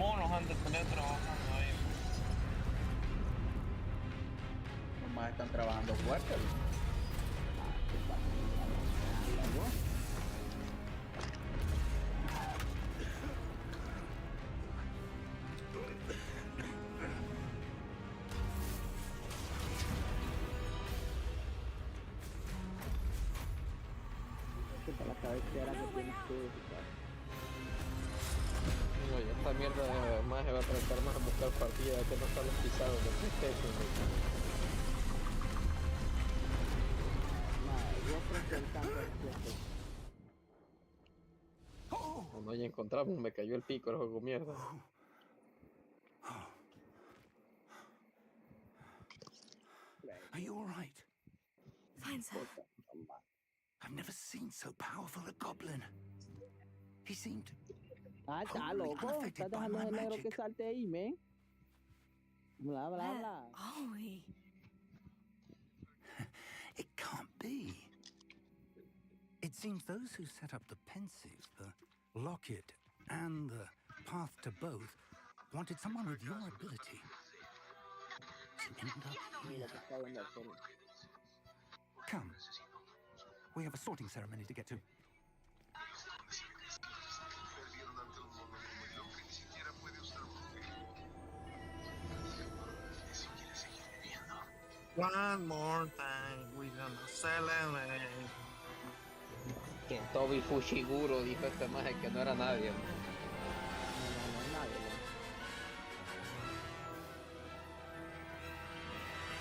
monos han de tener trabajando ahí. Los más están trabajando fuerte. La cabecera que tienes tú. Oye, esta mierda más se va a tratar más a buscar partidas que no están los pisados de PlayStation. Yo creo que el campo es PlayStation. No, ya encontramos, me cayó el pico el juego mierda. Are you alright? Fine, sir. I've never seen so powerful a goblin. He seemed Está loco. Estás dejando el negro que salte ahí, man. Bla, bla, bla. Are we? It can't be. It seems those who set up the pensive, the locket, and the path to both wanted someone with your ability to end up here. Come. We have a sorting ceremony to get to. One more time, we're gonna celebrate. Que Toby Fushiguro dijo este maje que no era nadie. No, nadie.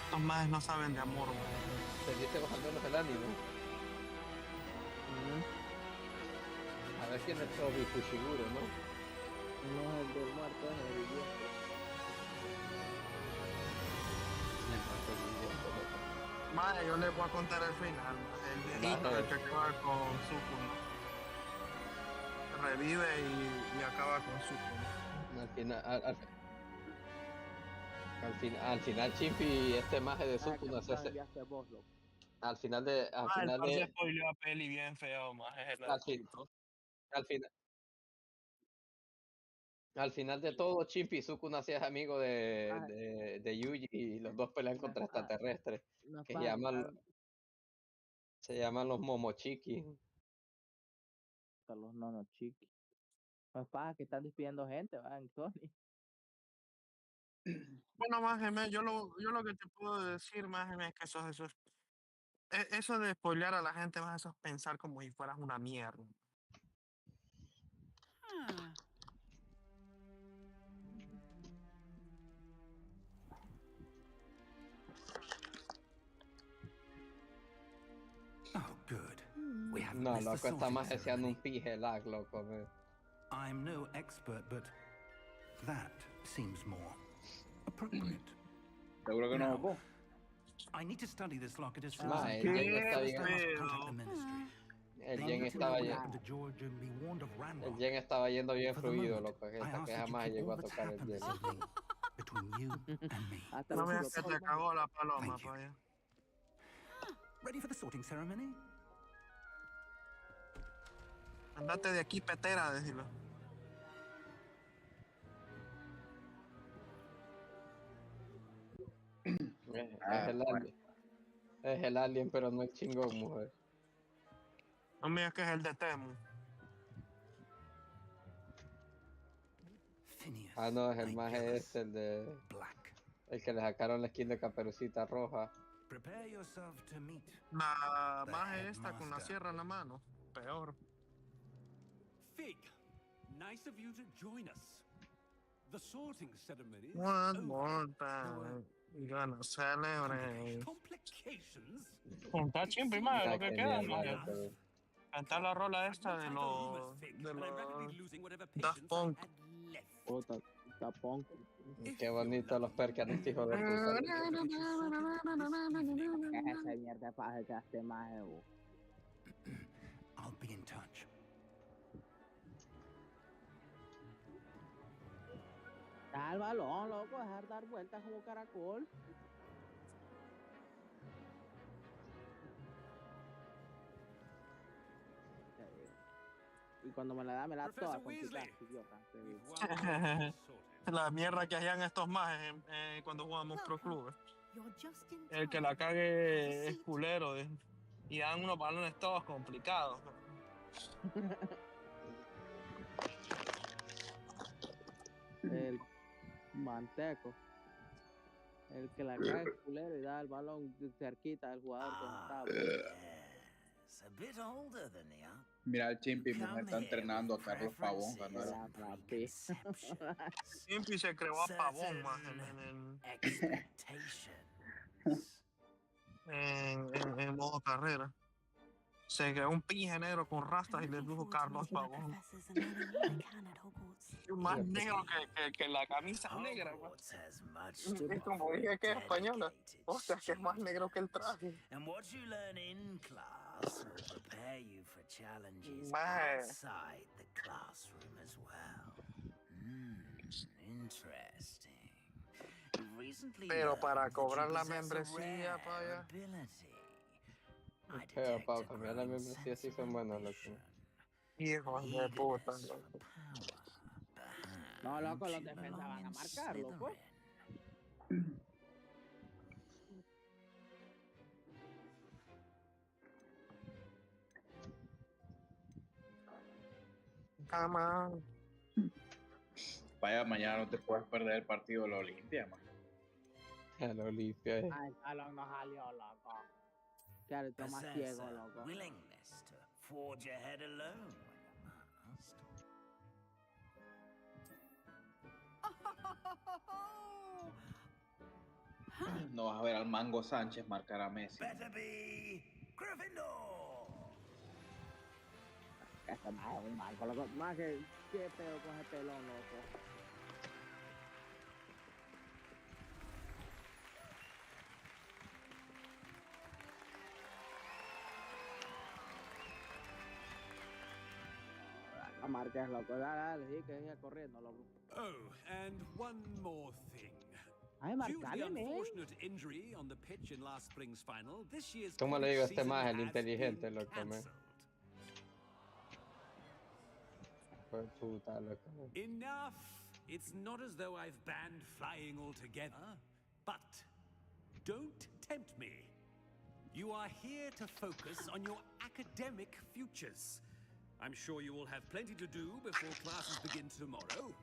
Estos majes no saben de amor, man. Se dice bajando el ánimo. A ver quién es Toby Fushiguro, ¿no? No es el del muerto, es el viviente. Maje, yo les voy a contar el final. El viejito el que acaba con Sukuna. Revive y acaba con Sukuna. Al final Chimpy, este maje de Sukuna se hace. Al final de. Se spoileó a peli bien feo, maje. Al final de todo, Chimpy y Sukuna se es amigo de Yuji y los dos pelean contra extraterrestres que se llaman los Momochiki. Los nonos chiqui. No pasa que están despidiendo gente, ¿va, Tony? Bueno, maje, yo lo que te puedo decir, maje, es que eso de spoilear a la gente, más eso es pensar como si fueras una mierda. Oh, good. We haven't No, missed the loco, esta sorting maje sean un ceremony. pije lag, loco. I'm no expert, but that seems more appropriate. Seguro que no vos. I need to study this locket as soon Ma, as I el can. Jen está First, I must bien. contact the ministry. El They Jen need to know estaba what bien. happened to George and be warned of El Ranrock. Jen estaba yendo bien For the fluido, moment, loco. I Esta ask que that you jamás keep llegó all a that's tocar el happened this Jen. evening between you and me. No veas que te cagó la paloma, Thank you. pa' allá. Ready for the sorting ceremony? Andate de aquí, petera, decirlo. Es el alien, pero no el chingón, mujer. No me digas que es el de Temu. Phineas, Ah, no, es el my maje Gillis. el de. Black. El que le sacaron la skin de Caperucita Roja. Prepare yourself to meet La the maje esta con la headmaster. sierra en la mano. Peor. Fig, nice of you to join us. The sorting ceremony is One over. more time, we're gonna celebrate. Complications? Está chimpi, madre, lo que Qué queda, mierda, maje. loco. Cantar la rola esta de I've no time for rumors, Fig, de and I'm rapidly los losing whatever Daft patience I Punk. had left. Puta, tapón. Qué bonito los percanes, hijo de puta. Es esa mierda para que hace más, I'll be in touch. Al balón, loco, dejar dar vueltas como caracol. Y cuando me la da, me la da Professor toda con Weasley. chicas, idiota. Te We've digo. one more sorted. La mierda que hacían estos majes cuando jugamos Pro Welcome. Clubes. You're just in El que time. la Have a cague es seat. culero. Y dan unos balones todos complicados. El manteco. El que la cae es culero y da el balón cerquita del jugador que está a punto. Yes, a bit older than you. Mira, el Chimpi, mujer, Come está here entrenando a with Carlos Pavón, preferences ¿no? and Papi. preconceptions. Siempre se creó a Pavón más Certain expectations. en modo carrera. Se creó un pinche negro con rastas I'm y le looking dijo forward to Carlos meeting my Pavón. professors and learning what I can at Hogwarts. Más negro que la camisa negra. Pues. Hogwarts has much to Y como offer dije que es española, dedicated hostia, que es más negro que el traje. And what you learn in class will prepare you for challenges Mae. outside the classroom as well. Interesting. You've recently Pero para learned that you cobrar la possess a membresía, rare pa' allá. ability. I Pero detect para a cambiar la growing membresía sí sense of son buenos, loco. ambition, Hijos de puta. eagerness for Loco. power. No, loco, los Perhaps you defensas belong van a in marcar, loco. Slytherin. Cama. Vaya, mañana no te puedes perder el partido de la Olimpia, man. El Olimpia. Ay, el balón no salió, loco. Claro, estoy más Possess ciego, a loco. willingness to forge ahead alone when you must. No vas a ver al Mango Sánchez marcar a Messi. Better be Gryffindor. Este más es un banco, loco. Más que, ¿qué pedo con ese pelón, loco? La marca es loco. Dale, sí, que siga corriendo, loco. Oh, and one more thing. Ay, Due to the marcale, man. unfortunate injury on the pitch in last spring's final, this year's ¿Cómo le Quidditch digo a este season más el has inteligente, been loco, man? cancelled. Fue puta, loco. Enough! It's not as though I've banned flying altogether, but don't tempt me. You are here to focus on your academic futures. I'm sure you will have plenty to do before classes begin tomorrow.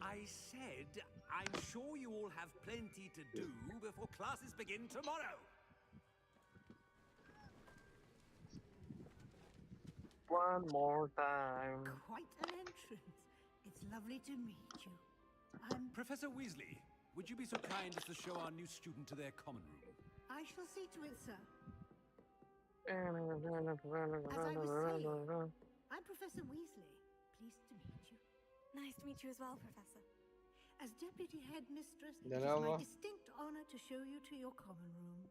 I said, I'm sure you all have plenty to do before classes begin tomorrow. One more time. Quite an entrance. It's lovely to meet you. I'm... Professor Weasley, would you be so kind as to show our new student to their common room? I shall see to it, sir. As I was saying, I'm Professor Weasley. Pleased to meet you. Nice to meet you as well, Professor. As Deputy Headmistress, it De is my nuevo. distinct honor to show you to your common room.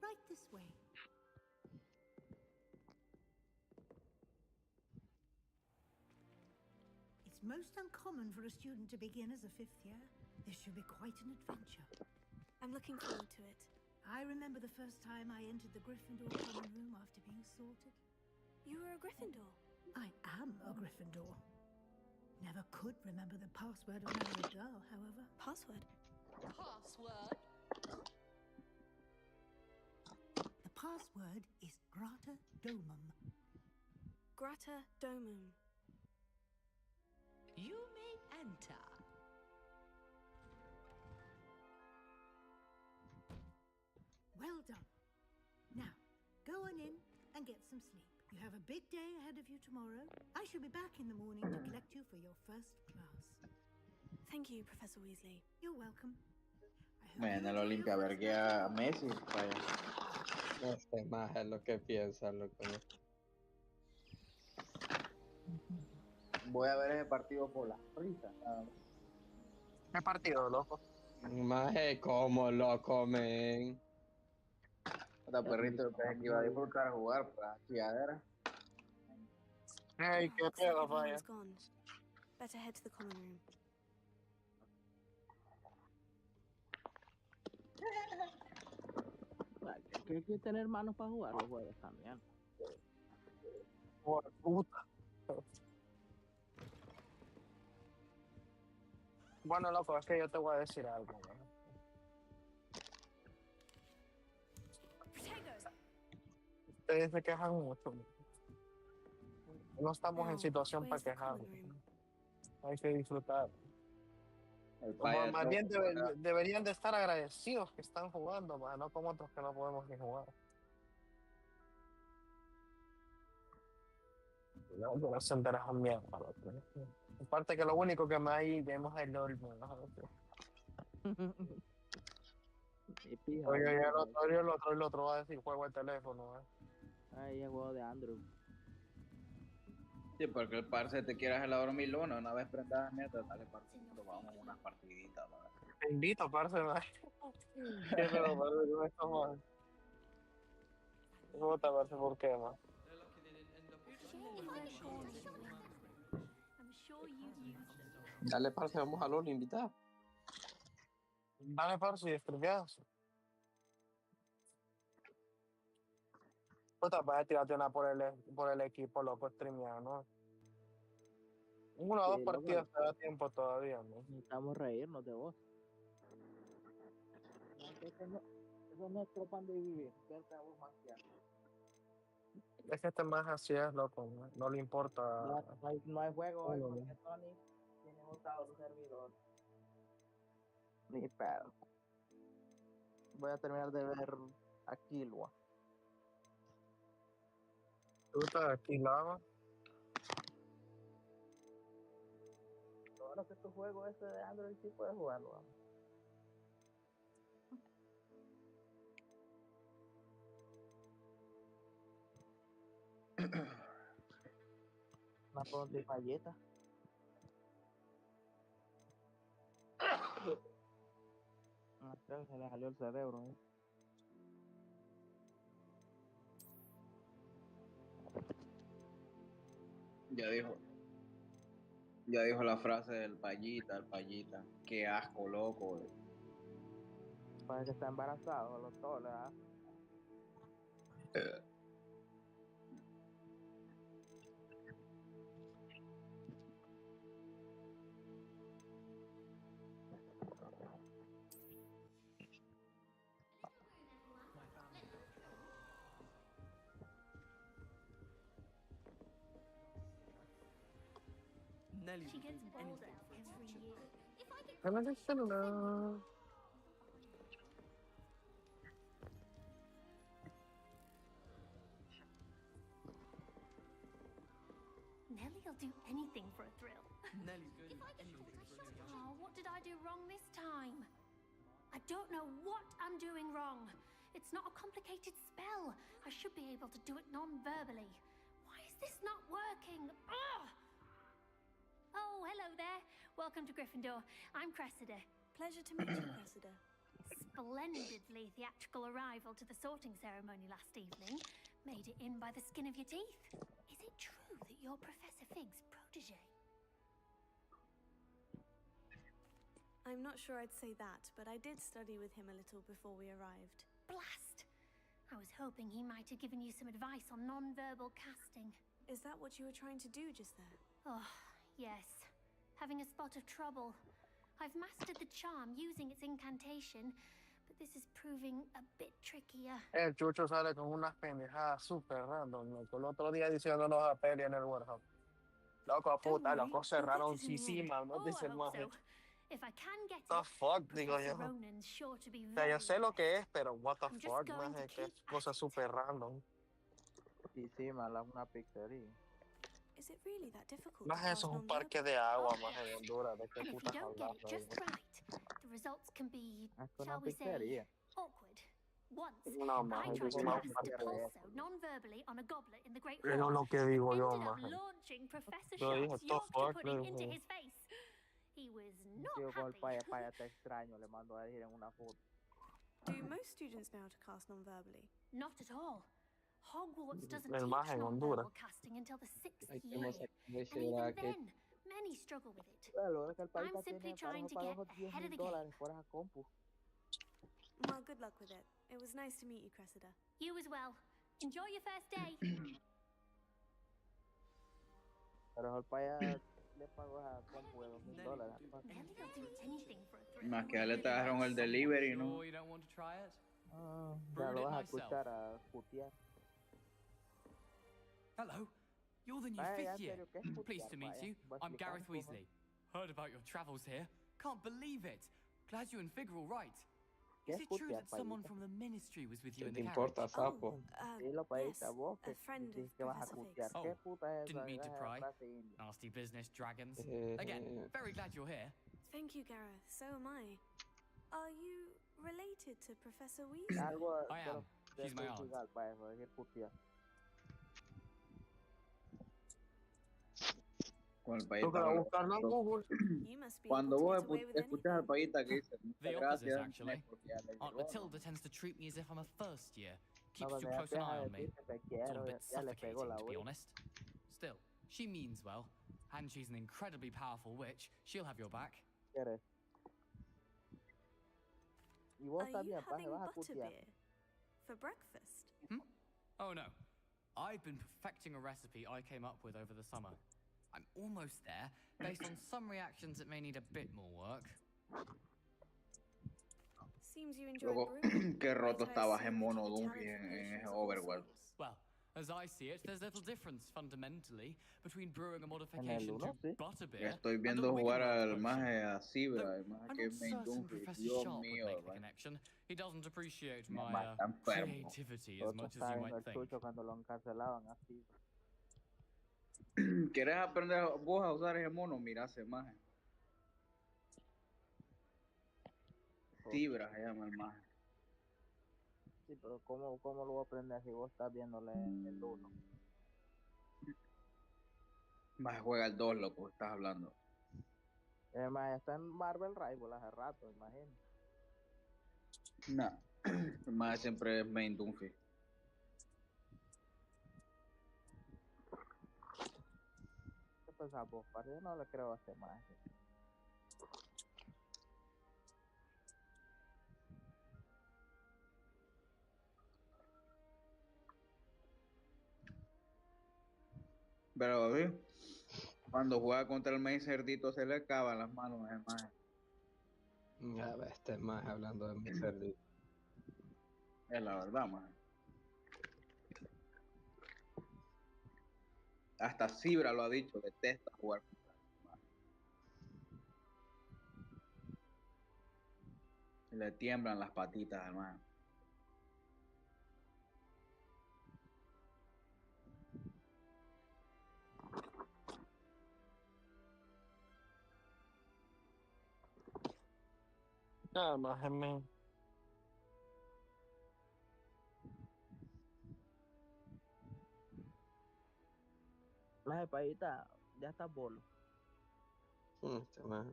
Right this way. It's most uncommon for a student to begin as a fifth year. This should be quite an adventure. I'm looking forward to it. I remember the first time I entered the Gryffindor common room after being sorted. You were a Gryffindor. I am a Gryffindor. Never could remember the password when I was a girl, however. Password? Password? The password is Grata Domum. Grata Domum. You may enter. Well done. Now, go on in and get some sleep. You have a big day ahead of you tomorrow. I shall be back in the morning to collect you for your first class. Thank you, Professor Weasley. You're welcome. I hope Man, you el enjoy Olimpia your first verguea a lesson. Messi. Vaya. Este más es lo que piensa, loco. Voy a ver ese partido por las risas. ¿Qué partido, loco? Más es como loco, men. Esta perrito que iba a disfrutar jugar, pues, chilladera. Hey, qué Looks like pedo, everyone's vaya. gone. Better head to the common room. Que hay que tener manos para jugar los juegos también. Puta. Bueno, loco, es que yo te voy a decir algo, ¿no? Protego! Ustedes se quejan mucho. No estamos en Now, situación para where's the quejarnos. common room? Hay que disfrutar. El Más payaso. bien deberían de estar agradecidos que están jugando, más no como otros que no podemos ni jugar. No, que no se enteras un mierda, loco. Aparte que lo único que más ahí vemos es el LOL, ¿no? Y pija, Oye, boludo, el otro va a decir juego de teléfono, ¿eh? Ahí es juego de Andrew. Sí, porque el parce te quiere hacer la dormilona, una vez prendas mierda, dale parce, vamos unas partiditas, ¿verdad? Te invito, parce, ¿no? ¿Qué pedo, parce? No estamos... Puta, parce, ¿por qué, man? I'm sure you used them. Dale, parce, vamos a LOL, invitar. Dale, parce, y streameas. Puta, vas a tirarte una por el equipo, loco, streamear, ¿no? Una o dos Sí, loco, partidas te da tiempo todavía, ¿no? necesitamos reírnos de vos. Eso es nuestro pan de vivir. Verte a vos más que a mí. Es que este más así es, loco, no le importa. No hay juego hoy Uno, porque Tony tiene montado su servidor. Ni pedo. Voy a terminar de ver a Killua. ¿Tú estás aquí, lava? Ahora que tu juego este de Android sí puedes jugarlo. ¿No? Una pregunta y falleta. Se le salió el cerebro. Ya dijo la frase del payita, el payita. Qué asco, loco. Parece que está embarazado, los toles, ¿ah? She gets bolder every year. Nelly'll do anything for a thrill. Oh, what did I do wrong this time? I don't know what I'm doing wrong. It's not a complicated spell. I should be able to do it non-verbally. Why is this not working? Ugh! Oh, hello there. Welcome to Gryffindor. I'm Cressida. Pleasure to meet you, Cressida. Splendidly theatrical arrival to the sorting ceremony last evening. Made it in by the skin of your teeth. Is it true that you're Professor Fig's protege? I'm not sure I'd say that, but I did study with him a little before we arrived. Blast! I was hoping he might have given you some advice on non-verbal casting. Is that what you were trying to do just there? Oh, yes. Having a spot of trouble. I've mastered the charm using its incantation, but this is proving a bit trickier. El Chucho sale con unas pendejadas súper random, loco. El otro día diciéndonos a peli en el warehouse. Loco, puta, loco, cerraron Sisima, no dice el más. If I can get What the it, fuck, digo yo. Ronan's sure to be O sea, yo very sé lo que es, impressed. pero what the I'm just fuck, going más to que es keep cosa at it. súper random. Y sí, una pizzería. Is it really that difficult Más to eso es un pass parque de non-verbal? agua, Oh, más de yes. Honduras, ¿de qué And if you putas don't get it hablas? just right, the results can be, Es shall una we say, pizzería. awkward. Once, No, más, I eso tried es to una cast parte. a pulso non-verbally on a goblet in the Great Eso es Hall, lo que and digo yo, ended up más. launching Professor Yo dije, Sharp's the Yorkshire fuck, pudding le into digo. his face. He was Un not tío con el happy. paya te extraño, le mando a decir en una foto. Do most students know how to cast non-verbally? Not at all. Hogwarts doesn't El más teach en Honduras. non-verbal casting until the 6th Hay que year. mostrar cómo And dice even la que then, many struggle with it. Lo que el país I'm simply tiene trying to para get los ahead of the $10,000 game. por esa compu. Well, good luck with it. It was nice to meet you, Cressida. You as well. Enjoy your first day. Pero el paya le pagó a compu de $2000. Nelly will do anything for a thrill. Más que ya le trajeron el delivery, ¿no? Sure you don't want to try it? Ya Brewed lo it vas a myself. escuchar a putear. Hello, you're the new Ay, fifth en year. serio, ¿qué es Pleased to putear, meet vaya? you. Voy I'm Gareth explicando, ¿no? Weasley. Heard about your travels here. Can't believe it. Glad you and Fig are all right. ¿Qué Is es it true putear, that someone payita? from the ministry was with you ¿Qué in te the importa, carriage? sapo? Sí, lo payita, yes, vos a que friend dices of que vas a Professor putear. Fig's. ¿Qué Oh, puta es didn't esa? mean to Esa pry. frase india. Nasty business, dragons. Eh, Again, very glad you're here. Thank you, Gareth. So am I. Are you related to Professor Weasley? Algo I de am. los de She's my tu aunt. cigar, vaya, por decir putear. Con el Tú payita. que la buscaron en Google. You must be Cuando able to vos get away with escuchas al anything. payita que dice muchas The opposite, gracias, actually. es porque ya le Aunt llegó, Matilda ¿no? tends to treat me as if I'm a first year. No, Keeps cuando too ya close an empieza eye a on me. decir que te It's all quiero, a bit ya le pegó suffocating, la to be Wii. honest. Still, she means well, and she's an incredibly powerful witch. She'll have your back. ¿Quieres? Y vos Are you también, pa, having vas a putear. butterbeer for breakfast? Oh no. I've been perfecting a recipe I came up with over the summer. I'm almost there, based on some reactions that may need a bit more work. Seems you enjoy Luego, brewing. qué roto Might I estabas assume en that you Mono have Dumpy talent for en potions ese of all Overworld. sorts? Well, as I see it, there's little difference fundamentally between brewing a En el modification uno, to sí. butterbeer Estoy and a viendo jugar Wiggenweld al potion. maje a Zebra, Though el maje I'm que not es Main certain Dumpy. Professor Dios Sharp would mío, make the ¿verdad? connection. He doesn't appreciate Mi my mamá está enfermo. creativity as Otro much as estaba you viendo might el think. chucho cuando lo encarcelaban así. ¿Quieres aprender vos a usar ese mono? Mira ese maje. Zebra se llama el maje. Sí, pero ¿cómo lo voy a aprender si vos estás viéndole el uno? Maje juega el 2, loco, estás hablando. Además, está en Marvel Rival hace rato, imagino. No, el maje siempre es Main Dumpy. ¿Qué pensás vos, parce? Yo no le creo a este maje. Pero sí, cuando juega contra el Main Cerdito se le acaban las manos a ese maje. Ya ves, este más hablando de mi cerdito. Es la verdad, maje. Hasta Zebra lo ha dicho, detesta jugar contra ese maje. Le tiemblan las patitas al maje. Nada más, me. Maje, payita, ya está bolo. Este más.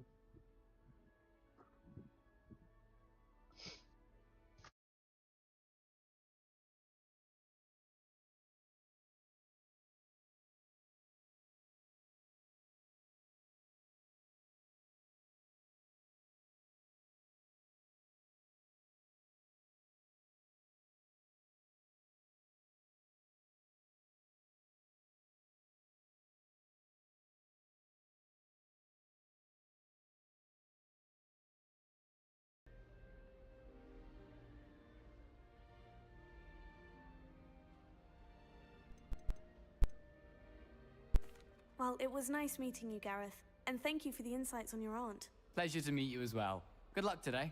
Well, it was nice meeting you, Gareth. And thank you for the insights on your aunt. Pleasure to meet you as well. Good luck today.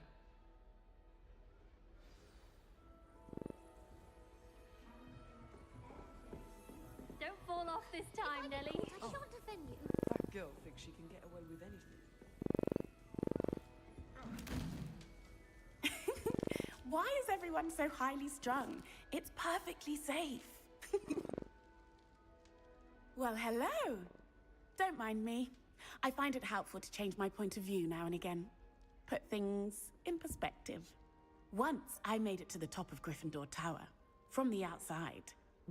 Don't fall off this time, Nelly. I shan't offend you. That girl thinks she can get away with anything. Why is everyone so highly strung? It's perfectly safe. Well, hello. Don't mind me. I find it helpful to change my point of view now and again. Put things in perspective. Once I made it to the top of Gryffindor Tower, from the outside,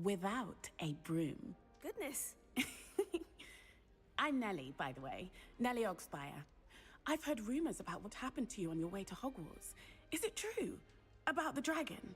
without a broom. Goodness. I'm Nellie, by the way. Nellie Ogspire. I've heard rumors about what happened to you on your way to Hogwarts. Is it true? About the dragon?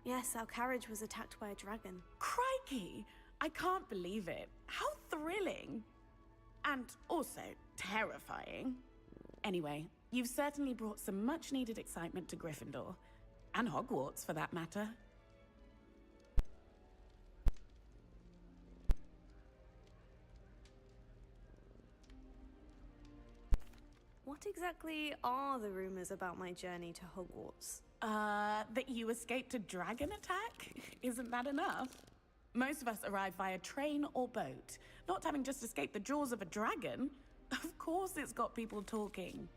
Yes, our carriage was attacked by a dragon. Crikey! I can't believe it. How thrilling! And also terrifying. Anyway, you've certainly brought some much-needed excitement to Gryffindor. And Hogwarts, for that matter. What exactly are the rumors about my journey to Hogwarts? That you escaped a dragon attack? Isn't that enough? Most of us arrive via train or boat, not having just escaped the jaws of a dragon. Of course it's got people talking.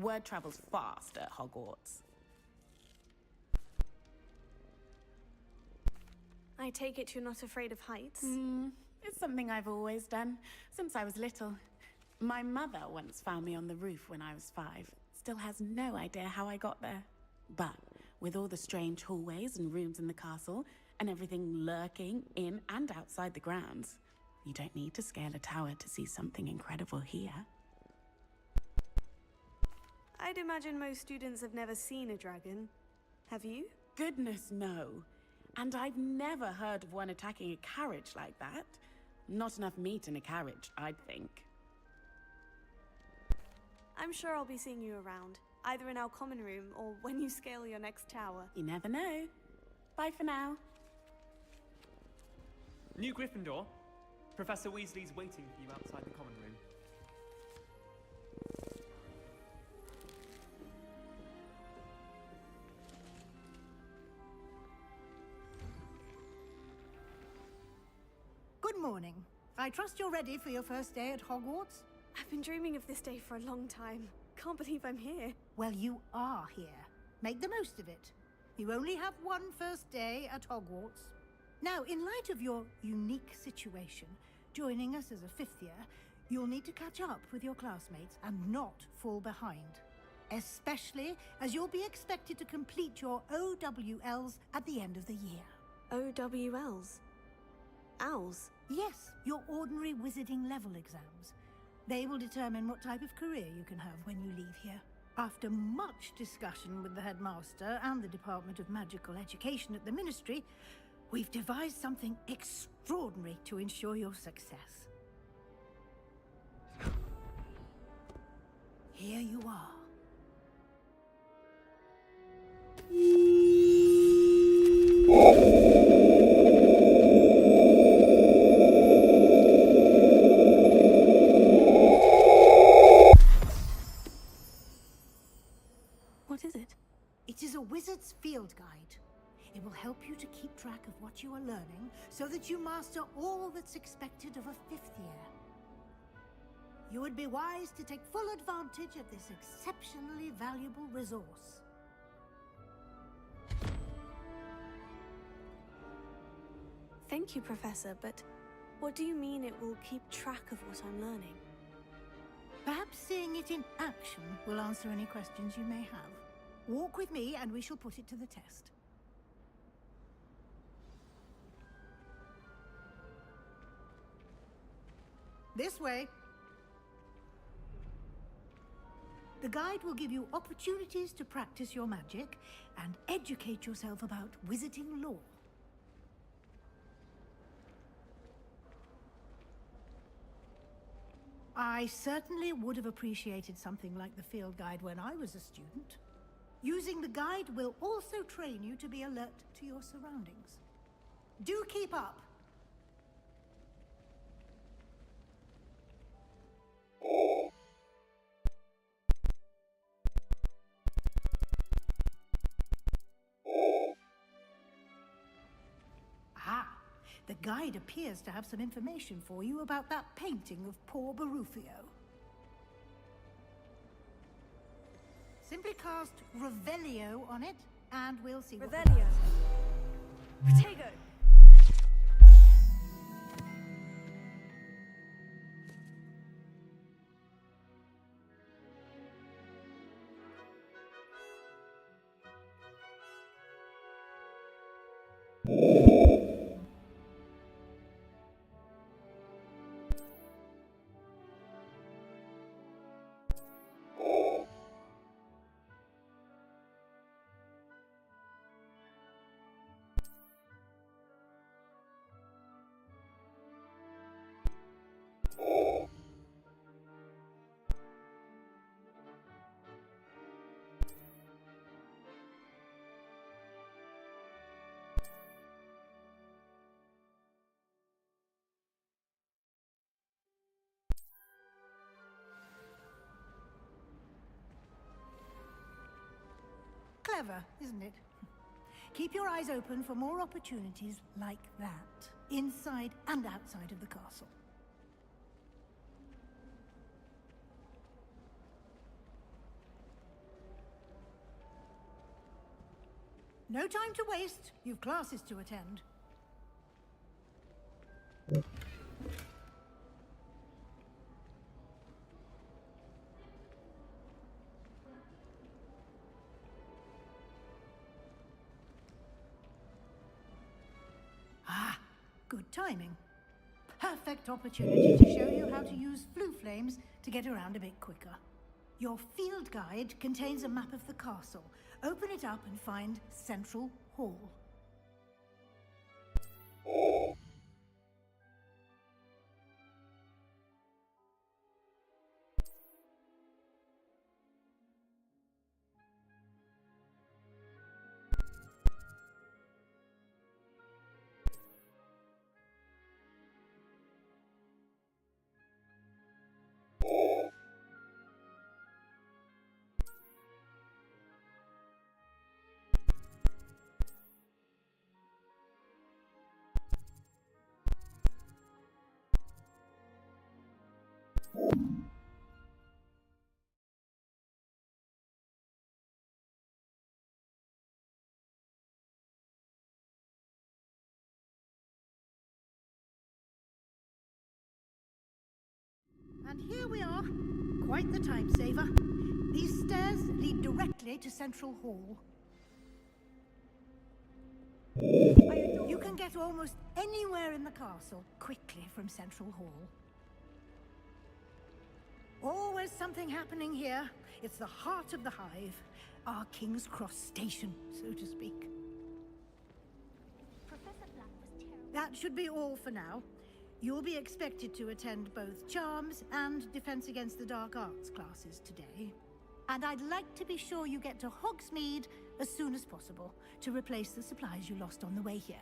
Word travels fast at Hogwarts. I take it you're not afraid of heights? It's something I've always done, since I was little. My mother once found me on the roof when I was 5. Still has no idea how I got there. But with all the strange hallways and rooms in the castle, and everything lurking in and outside the grounds, you don't need to scale a tower to see something incredible here. I'd imagine most students have never seen a dragon. Have you? Goodness, no. And I've never heard of one attacking a carriage like that. Not enough meat in a carriage, I'd think. I'm sure I'll be seeing you around, either in our common room or when you scale your next tower. You never know. Bye for now. New Gryffindor. Professor Weasley's waiting for you outside the common room. Good morning. I trust you're ready for your first day at Hogwarts? I've been dreaming of this day for a long time. Can't believe I'm here. Well, you are here. Make the most of it. You only have one first day at Hogwarts. Now, in light of your unique situation, joining us as a 5th year, you'll need to catch up with your classmates and not fall behind. Especially as you'll be expected to complete your OWLs at the end of the year. OWLs? Owls? Yes, your ordinary wizarding level exams. They will determine what type of career you can have when you leave here. After much discussion with the headmaster and the Department of Magical Education at the Ministry, we've devised something extraordinary to ensure your success. Here you are. What is it? It is a wizard's field guide. It will help you to keep track of what you are learning so that you master all that's expected of a 5th year. You would be wise to take full advantage of this exceptionally valuable resource. Thank you, Professor, but what do you mean it will keep track of what I'm learning? Perhaps seeing it in action will answer any questions you may have. Walk with me and we shall put it to the test. This way. The guide will give you opportunities to practice your magic and educate yourself about wizarding lore. I certainly would have appreciated something like the field guide when I was a student. Using the guide will also train you to be alert to your surroundings. Do keep up. Ah, the guide appears to have some information for you about that painting of poor Barufio. Simply cast Revelio on it, and we'll see what Revelio. Protego. Clever, isn't it? Keep your eyes open for more opportunities like that, inside and outside of the castle. No time to waste. You've classes to attend. Ah, good timing. Perfect opportunity to show you how to use flue flames to get around a bit quicker. Your field guide contains a map of the castle. Open it up and find Central Hall. And here we are. Quite the time saver. These stairs lead directly to Central Hall. You can get almost anywhere in the castle quickly from Central Hall. Always something happening here. It's the heart of the hive. Our King's Cross station, so to speak. Professor Black was terrible. That should be all for now. You'll be expected to attend both Charms and Defense Against the Dark Arts classes today. And I'd like to be sure you get to Hogsmeade as soon as possible to replace the supplies you lost on the way here.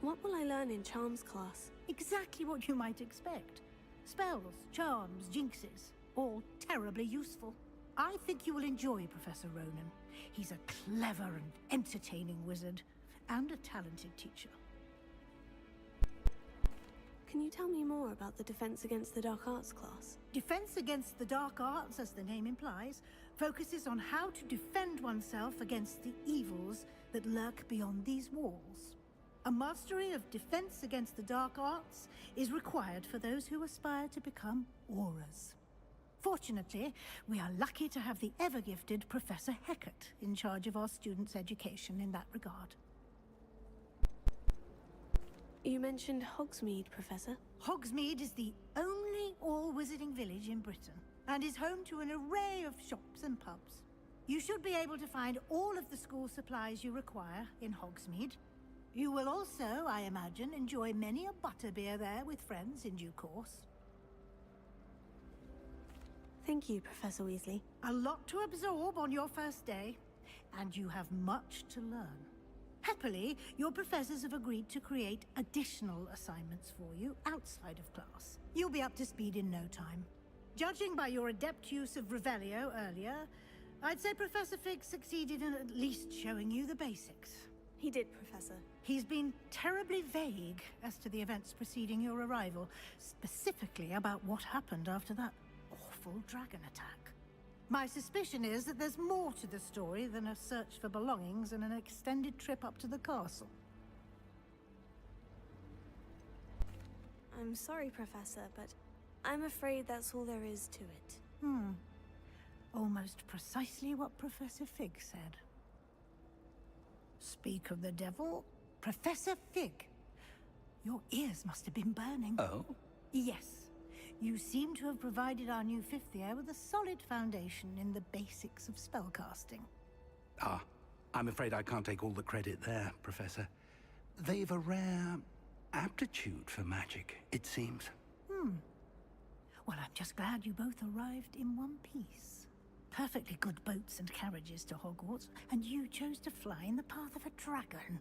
What will I learn in Charms class? Exactly what you might expect. Spells, charms, jinxes, all terribly useful. I think you will enjoy Professor Ronan. He's a clever and entertaining wizard, and a talented teacher. Can you tell me more about the Defense Against the Dark Arts class? Defense Against the Dark Arts, as the name implies, focuses on how to defend oneself against the evils that lurk beyond these walls. A mastery of Defense Against the Dark Arts is required for those who aspire to become Auras. Fortunately, we are lucky to have the ever-gifted Professor Hecat in charge of our students' education in that regard. You mentioned Hogsmeade, Professor. Hogsmeade is the only all-wizarding village in Britain, and is home to an array of shops and pubs. You should be able to find all of the school supplies you require in Hogsmeade. You will also, I imagine, enjoy many a butterbeer there with friends in due course. Thank you, Professor Weasley. A lot to absorb on your first day, and you have much to learn. Happily, your professors have agreed to create additional assignments for you outside of class. You'll be up to speed in no time. Judging by your adept use of Revelio earlier, I'd say Professor Fig succeeded in at least showing you the basics. He did, Professor. He's been terribly vague as to the events preceding your arrival, specifically about what happened after that awful dragon attack. My suspicion is that there's more to the story than a search for belongings and an extended trip up to the castle. I'm sorry, Professor, but I'm afraid that's all there is to it. Almost precisely what Professor Fig said. Speak of the devil, Professor Fig. Your ears must have been burning. Oh? Yes. You seem to have provided our new fifth year with a solid foundation in the basics of spellcasting. Ah, I'm afraid I can't take all the credit there, Professor. They've a rare aptitude for magic, it seems. Well, I'm just glad you both arrived in one piece. Perfectly good boats and carriages to Hogwarts, and you chose to fly in the path of a dragon.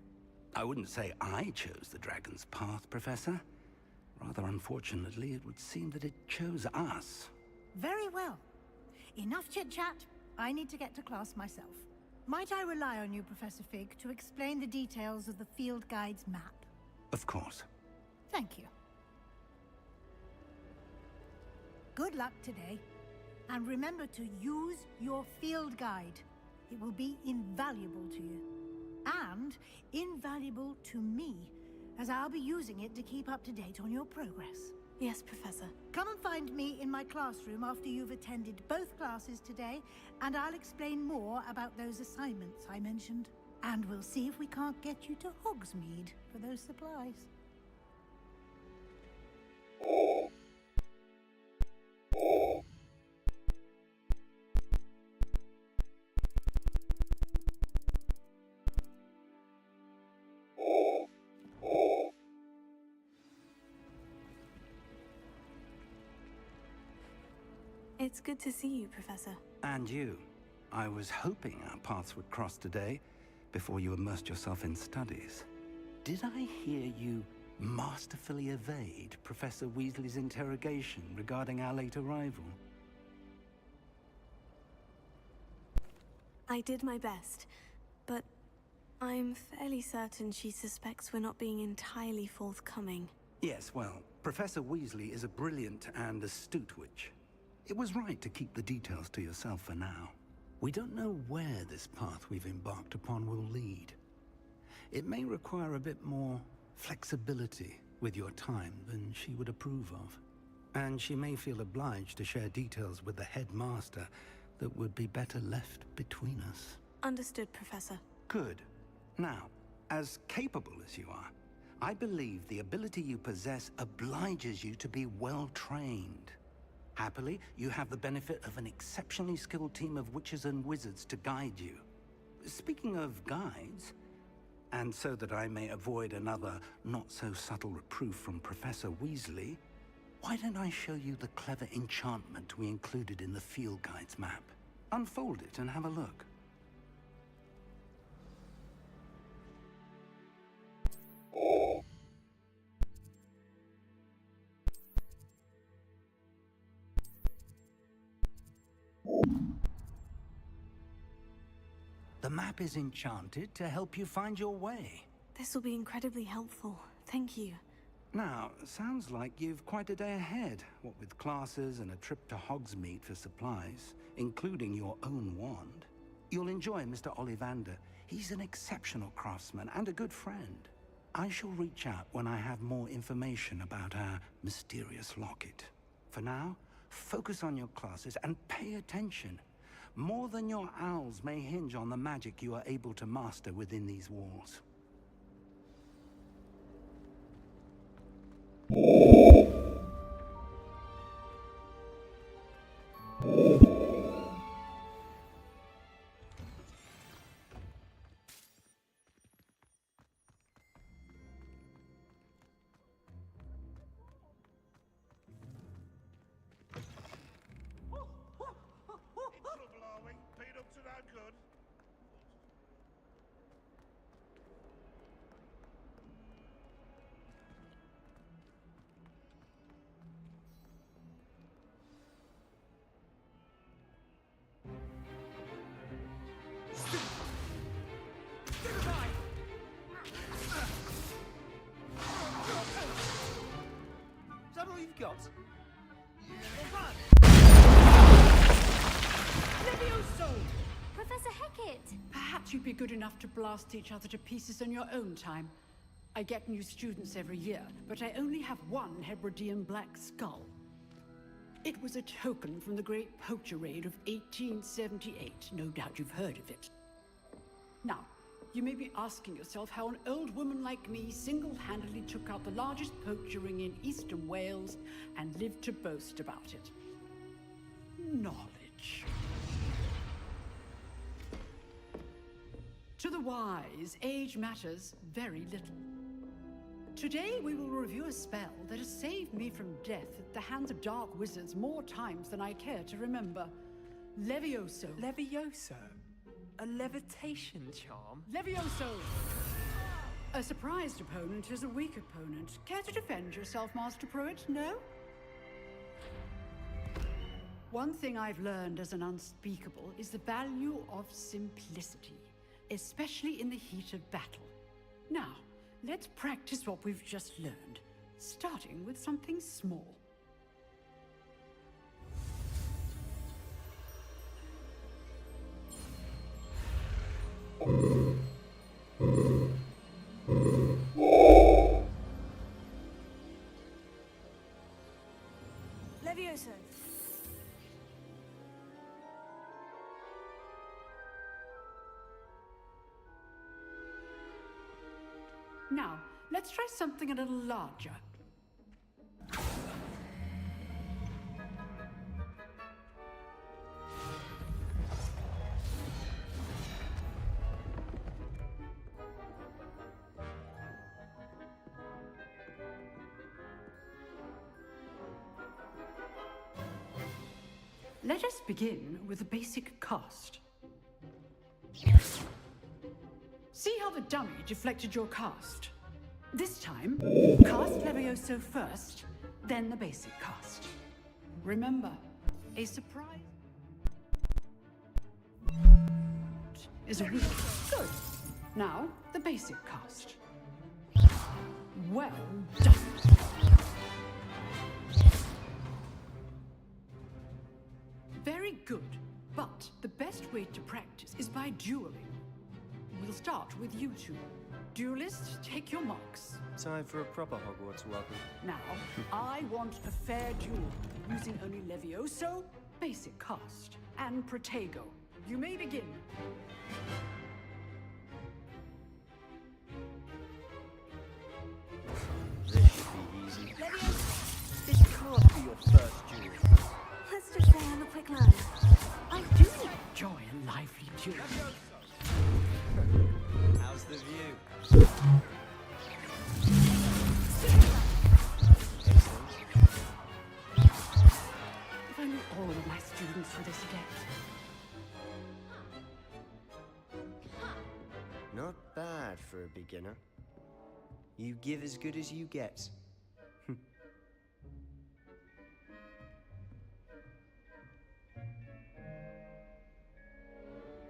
I wouldn't say I chose the dragon's path, Professor. Rather unfortunately, it would seem that it chose us. Very well. enough chit-chat. I need to get to class myself. Might I rely on you, Professor Fig, to explain the details of the field guide's map? Of course. Thank you. Good luck today. And remember to use your field guide. It will be invaluable to you. And invaluable to me, as I'll be using it to keep up to date on your progress. Yes, Professor. Come and find me in my classroom after you've attended both classes today, and I'll explain more about those assignments I mentioned. And we'll see if we can't get you to Hogsmeade for those supplies. It's good to see you, Professor. And you. I was hoping our paths would cross today, before you immersed yourself in studies. Did I hear you masterfully evade Professor Weasley's interrogation regarding our late arrival? I did my best, but I'm fairly certain she suspects we're not being entirely forthcoming. Yes, well, Professor Weasley is a brilliant and astute witch. It was right to keep the details to yourself for now. We don't know where this path we've embarked upon will lead. It may require a bit more flexibility with your time than she would approve of. And she may feel obliged to share details with the headmaster that would be better left between us. Understood, Professor. Good. Now, as capable as you are, I believe the ability you possess obliges you to be well trained. Happily, you have the benefit of an exceptionally skilled team of witches and wizards to guide you. Speaking of guides, and so that I may avoid another not-so-subtle reproof from Professor Weasley, why don't I show you the clever enchantment we included in the field guide's map? Unfold it and have a look. The map is enchanted to help you find your way. This will be incredibly helpful. Thank you. Now, sounds like you've quite a day ahead, what with classes and a trip to Hogsmeade for supplies, including your own wand. You'll enjoy Mr. Ollivander. He's an exceptional craftsman and a good friend. I shall reach out when I have more information about our mysterious locket. For now, focus on your classes and pay attention. More than your owls may hinge on the magic you are able to master within these walls. Is that all you've got? Run! Levioso! Professor Hecat! Perhaps you'd be good enough to blast each other to pieces on your own time. I get new students every year, but I only have one Hebridean black skull. It was a token from the Great Poacher Raid of 1878. No doubt you've heard of it. Now, you may be asking yourself how an old woman like me single-handedly took out the largest poacher ring in eastern Wales and lived to boast about it. Knowledge. To the wise, age matters very little. Today we will review a spell that has saved me from death at the hands of dark wizards more times than I care to remember. Levioso. Levioso? A levitation charm? Levioso! A surprised opponent is a weak opponent. Care to defend yourself, Master Pruitt? No? One thing I've learned as an unspeakable is the value of simplicity, especially in the heat of battle. Now, let's practice what we've just learned, starting with something small. Levioso. Now, let's try something a little larger. Let us begin with a basic cast. See how the dummy deflected your cast? This time, cast Levioso first, then the basic cast. Remember, a surprise is a weak. Good. Now, the basic cast. Well done. Very good, but the best way to practice is by dueling. We'll start with you two. Duelists, take your marks. Time for a proper Hogwarts welcome. Now, I want a fair duel, using only Levioso, basic cast, and Protego. You may begin. This should be easy. This can't be your first duel. Let's just say I'm a quick learner. I do enjoy a lively duel. How's the view? If only all of my students were this adept. Not bad for a beginner. You give as good as you get.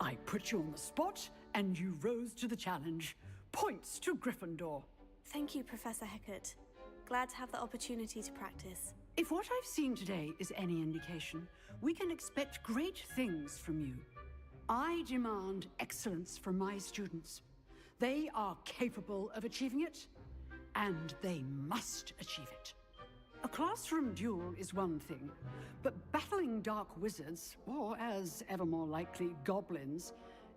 I put you on the spot, and you rose to the challenge. Points to Gryffindor. Thank you, Professor Hecat. Glad to have the opportunity to practice. If what I've seen today is any indication, we can expect great things from you. I demand excellence from my students. They are capable of achieving it, and they must achieve it. A classroom duel is one thing, but battling dark wizards, or as ever more likely, goblins,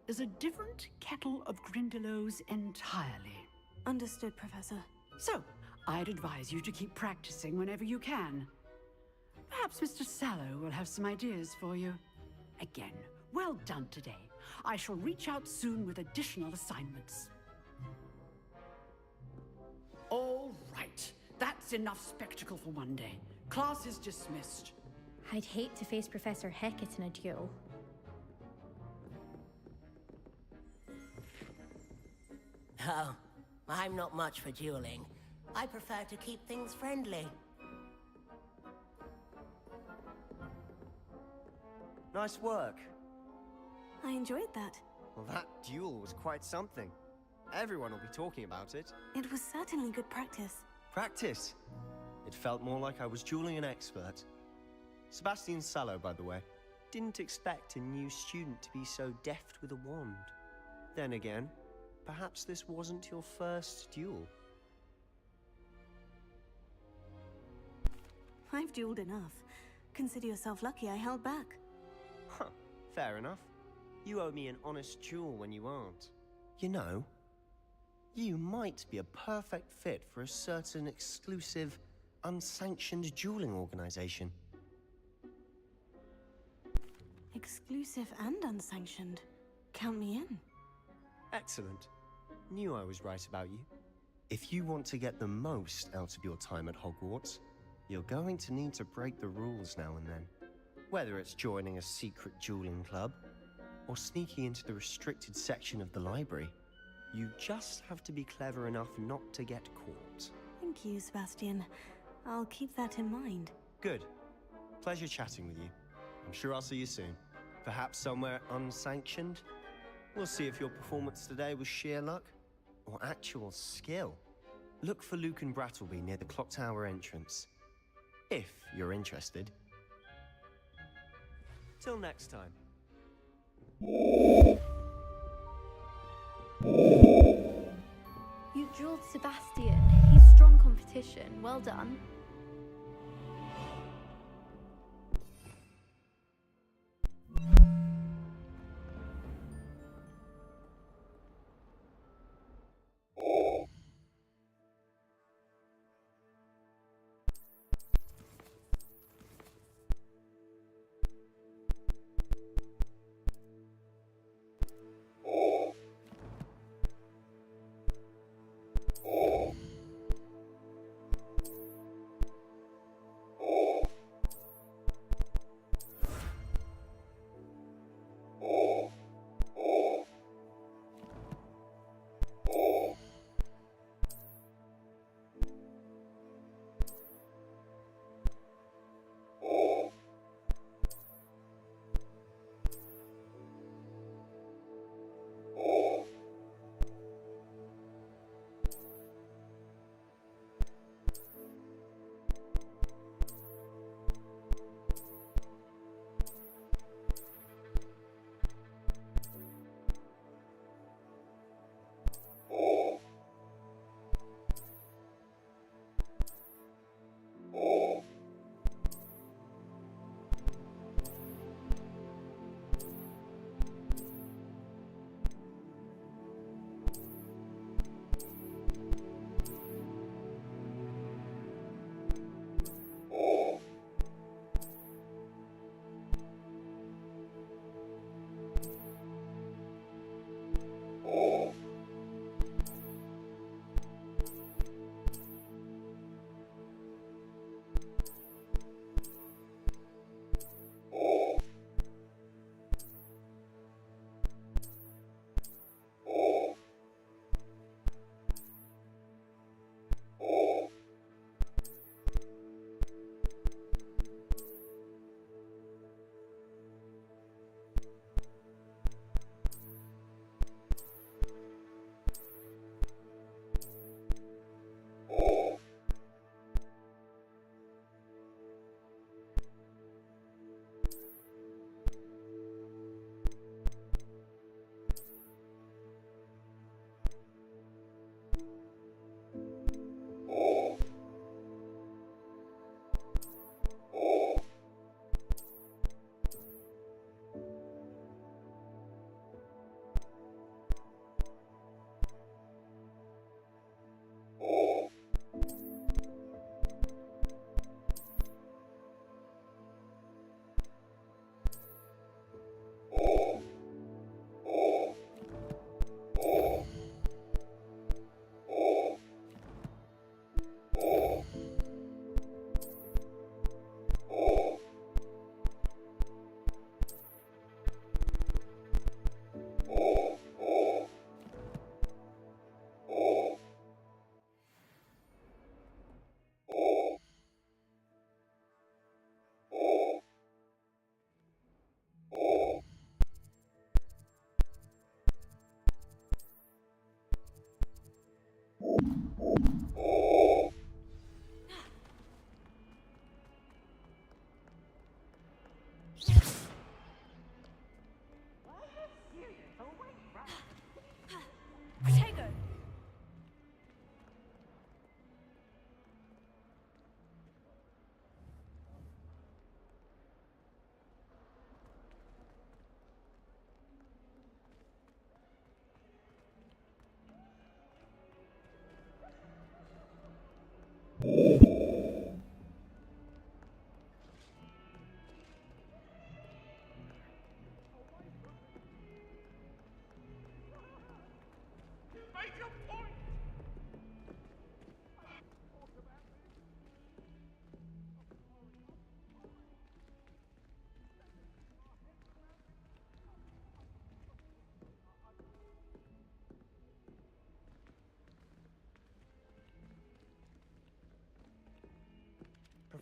is a different kettle of Grindylows entirely. Understood, Professor. So, I'd advise you to keep practicing whenever you can. Perhaps Mr. Sallow will have some ideas for you. Again, well done today. I shall reach out soon with additional assignments. All right. That's enough spectacle for one day. Class is dismissed. I'd hate to face Professor Hecat in a duel. Oh, I'm not much for dueling. I prefer to keep things friendly. Nice work. I enjoyed that. Well, that duel was quite something. Everyone will be talking about it. It was certainly good practice. Practice? It felt more like I was dueling an expert. Sebastian Sallow, by the way. Didn't expect a new student to be so deft with a wand. Then again, perhaps this wasn't your first duel. I've dueled enough. Consider yourself lucky I held back. Huh, fair enough. You owe me an honest duel when you aren't. You know, you might be a perfect fit for a certain exclusive, unsanctioned dueling organization. Exclusive and unsanctioned. Count me in. Excellent. Knew I was right about you. If you want to get the most out of your time at Hogwarts, you're going to need to break the rules now and then. Whether it's joining a secret dueling club, or sneaking into the restricted section of the library, you just have to be clever enough not to get caught. Thank you, Sebastian. I'll keep that in mind. Good. Pleasure chatting with you. I'm sure I'll see you soon. Perhaps somewhere unsanctioned? We'll see if your performance today was sheer luck or actual skill. Look for Luke and Brattleby near the clock tower entrance, if you're interested. Till next time. You drilled Sebastian. He's strong competition. Well done.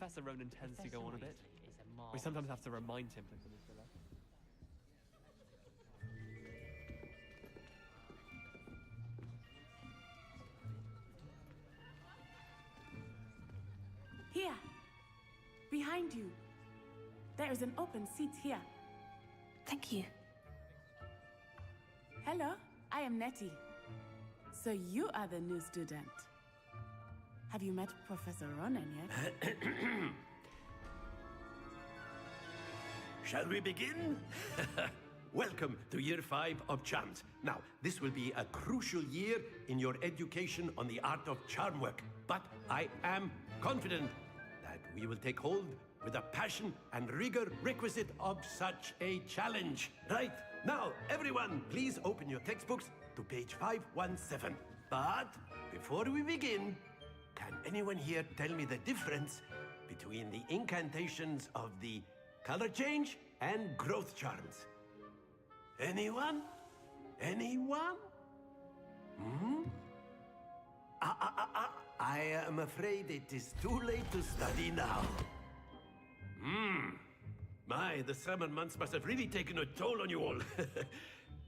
Professor Ronan tends to go on a bit. Is a We sometimes have to remind him to finish the lesson. Here, behind you. There is an open seat here. Thank you. Hello, I am Nettie. So you are the new student. Have you met Professor Ronan yet? Shall we begin? Welcome to Year 5 of Charms. Now, this will be a crucial year in your education on the art of charm work. But I am confident that we will take hold with the passion and rigor requisite of such a challenge. Right, now, everyone, please open your textbooks to page 517. But before we begin, can anyone here tell me the difference between the incantations of the color change and growth charms? Anyone? Anyone? Hmm? I am afraid it is too late to study now. The summer months must have really taken a toll on you all.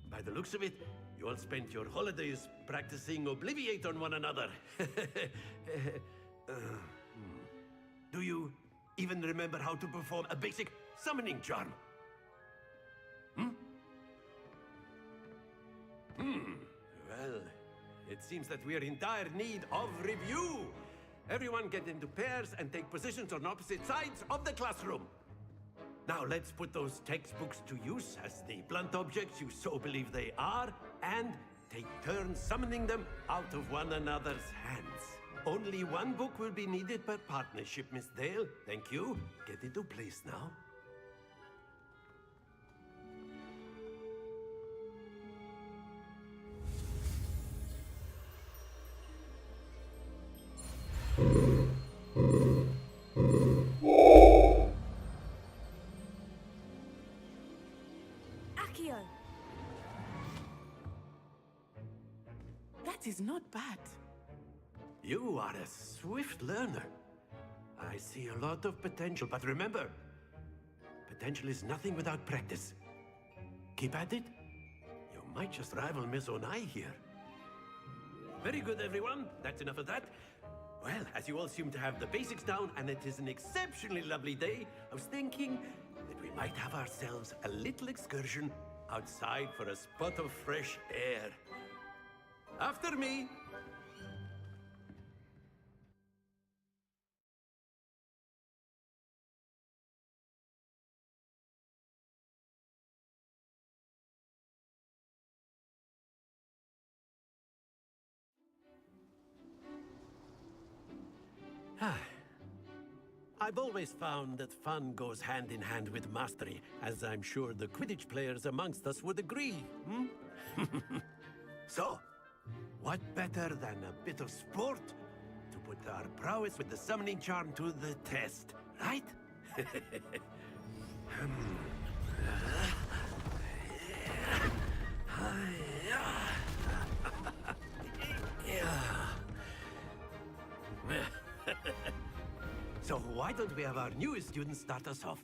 By the looks of it, you all spent your holidays practicing Obliviate on one another. Do you even remember how to perform a basic summoning charm? Well, it seems that we are in dire need of review. Everyone get into pairs and take positions on opposite sides of the classroom. Now let's put those textbooks to use as the blunt objects you so believe they are, and take turns summoning them out of one another's hands. Only one book will be needed per partnership, Miss Dale. Thank you. Get into place now. Accio! That is not bad. You are a swift learner. I see a lot of potential, but remember, potential is nothing without practice. Keep at it. You might just rival Miss Onai here. Very good, everyone. That's enough of that. Well, as you all seem to have the basics down, and it is an exceptionally lovely day, I was thinking that we might have ourselves a little excursion outside for a spot of fresh air. After me. I've always found that fun goes hand in hand with mastery, as I'm sure the Quidditch players amongst us would agree. So, what better than a bit of sport to put our prowess with the summoning charm to the test, right? So why don't we have our newest student start us off?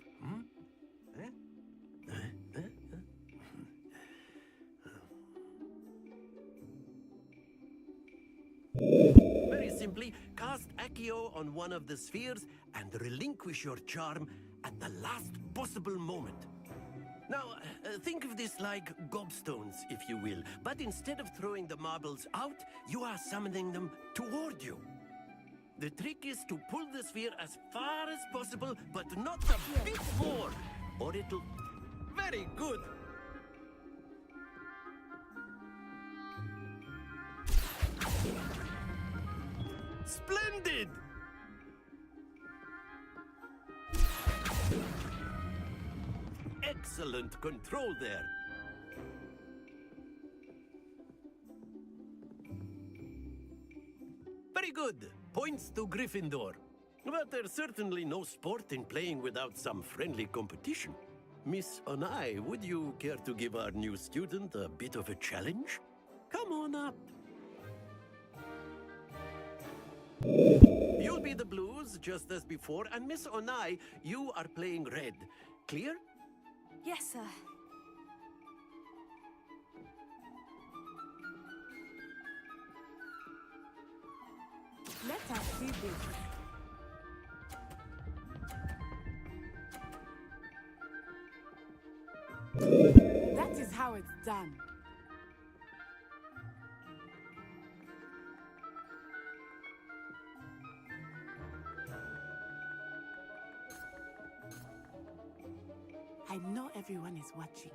Very simply, cast Accio on one of the spheres and relinquish your charm at the last possible moment. Now, think of this like gobstones, if you will, but instead of throwing the marbles out, you are summoning them toward you. The trick is to pull the sphere as far as possible, but not a bit more, or it'll... Very good! Splendid! Excellent control there. Very good. Points to Gryffindor. But there's certainly no sport in playing without some friendly competition. Miss Onai, would you care to give our new student a bit of a challenge? Come on up. You'll be the blues, just as before, and Miss Onai, you are playing red. Clear? Yes, sir. Let us see this. That is how it's done. I know everyone is watching,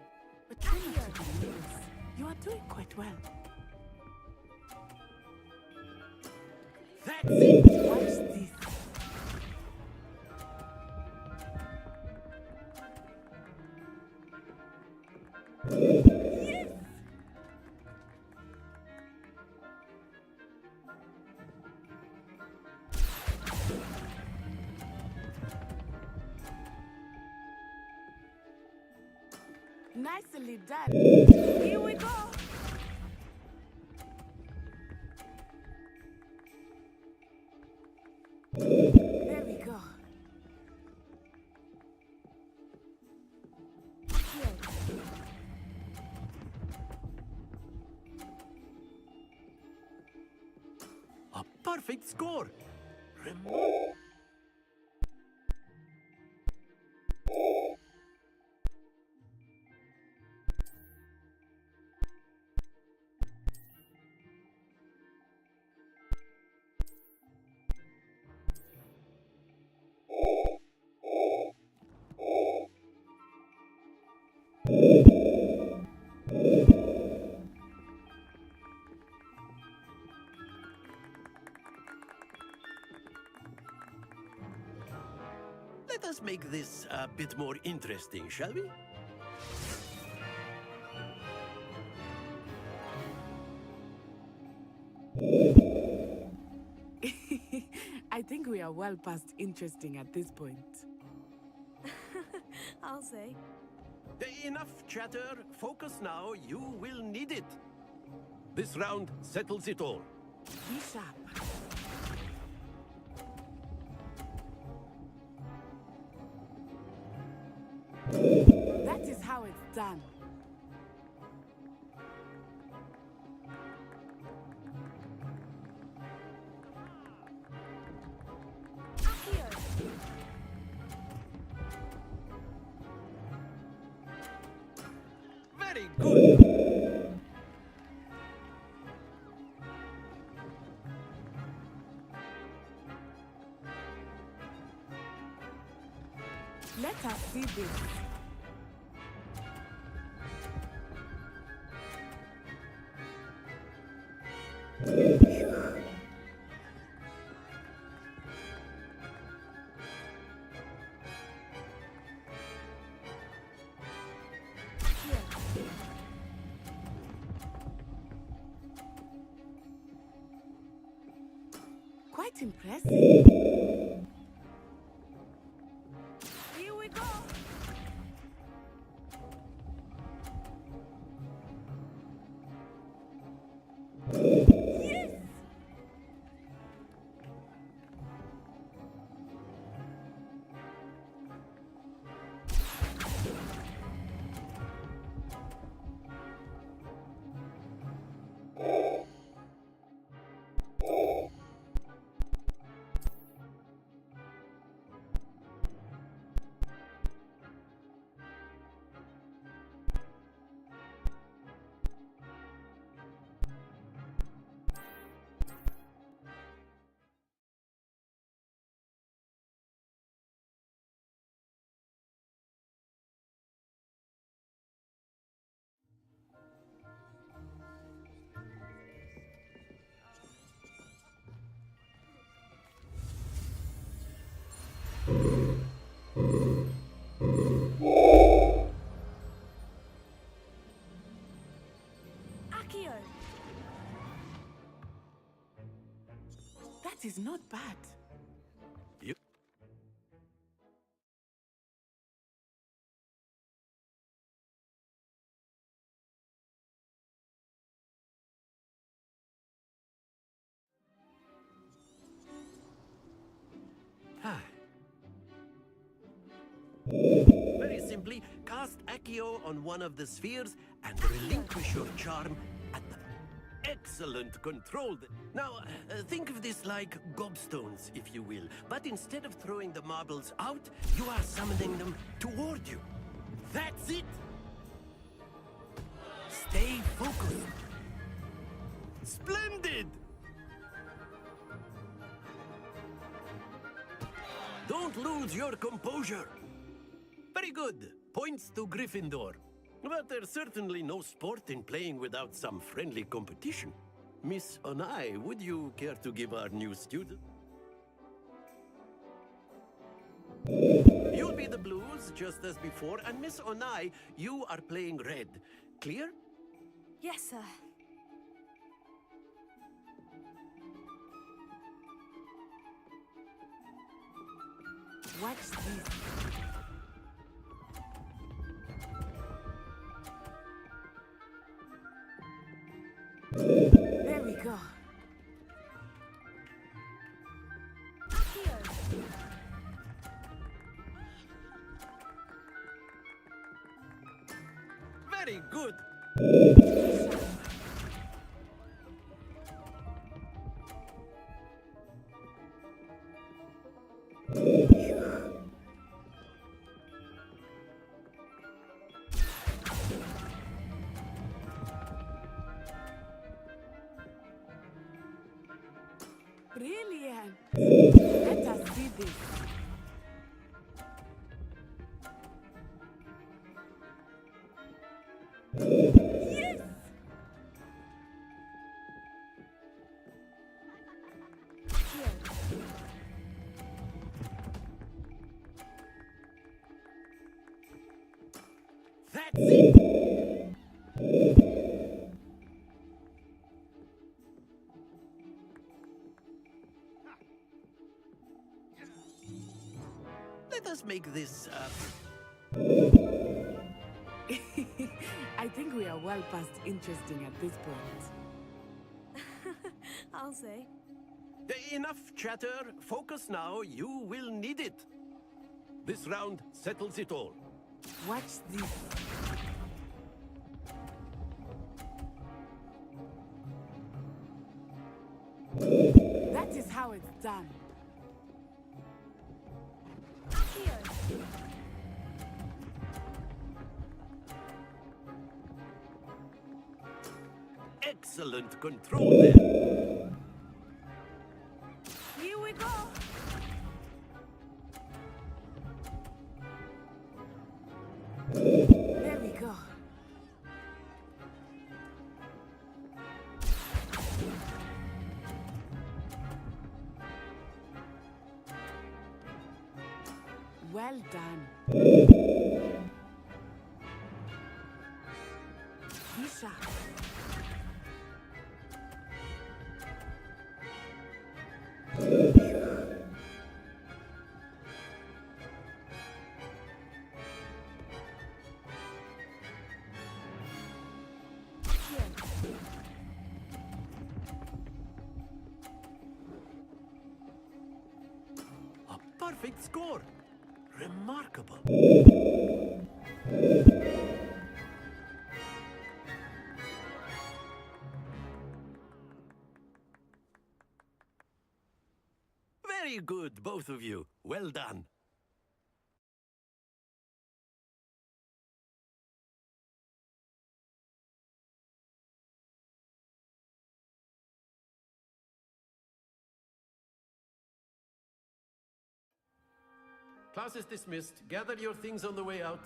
but try not to be nervous. You are doing quite well. That's it! Watch this. Yes! Nicely done. Here we go. There we go. A perfect score. Let us make this a bit more interesting, shall we? I think we are well past interesting at this point. I'll say. Enough chatter. Focus now. You will need it. This round settles it all. Be sharp. That is how it's done. Very good. Let us see this. Quite impressive. Here we go. Yes! Akio! That is not bad. You Very simply, cast Accio on one of the spheres and relinquish your charm at the... Excellent control. Now, think of this like gobstones, if you will. But instead of throwing the marbles out, you are summoning them toward you. That's it! Stay focused. Splendid! Don't lose your composure. Very good. Points to Gryffindor. But there's certainly no sport in playing without some friendly competition. Miss Onai, would you care to give our new student? You'll be the blues, just as before, and Miss Onai, you are playing red. Clear? Yes, sir. Watch this. There we go. Very good. Brilliant. Let us see this. Yes! That's it! Let us make this, I think we are well past interesting at this point. I'll say. Enough chatter. Focus now. You will need it. This round settles it all. Watch this. That is how it's done. Excellent control there. Here we go. There we go. Well done. Isha. A perfect score. Remarkable. Very good, both of you. Well done. Class is dismissed. Gather your things on the way out.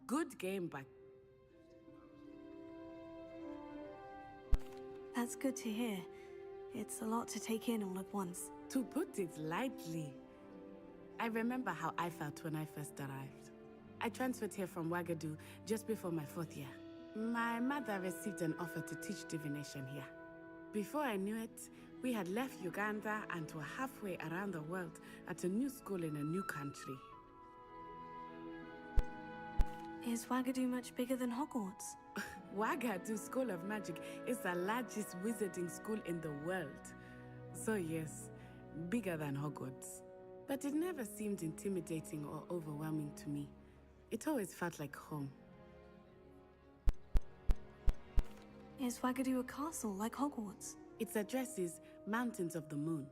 Good game, but That's good to hear. It's a lot to take in all at once. to put it lightly, I remember how I felt when I first arrived. I transferred here from Wagadu just before my 4th year. My mother received an offer to teach divination here. Before I knew it, we had left Uganda and were halfway around the world at a new school in a new country. Is Wagadu much bigger than Hogwarts? Wagadu School of Magic is the largest wizarding school in the world. So yes, bigger than Hogwarts. But it never seemed intimidating or overwhelming to me. It always felt like home. Is Wagadu a castle like Hogwarts? Its address is Mountains of the Moon.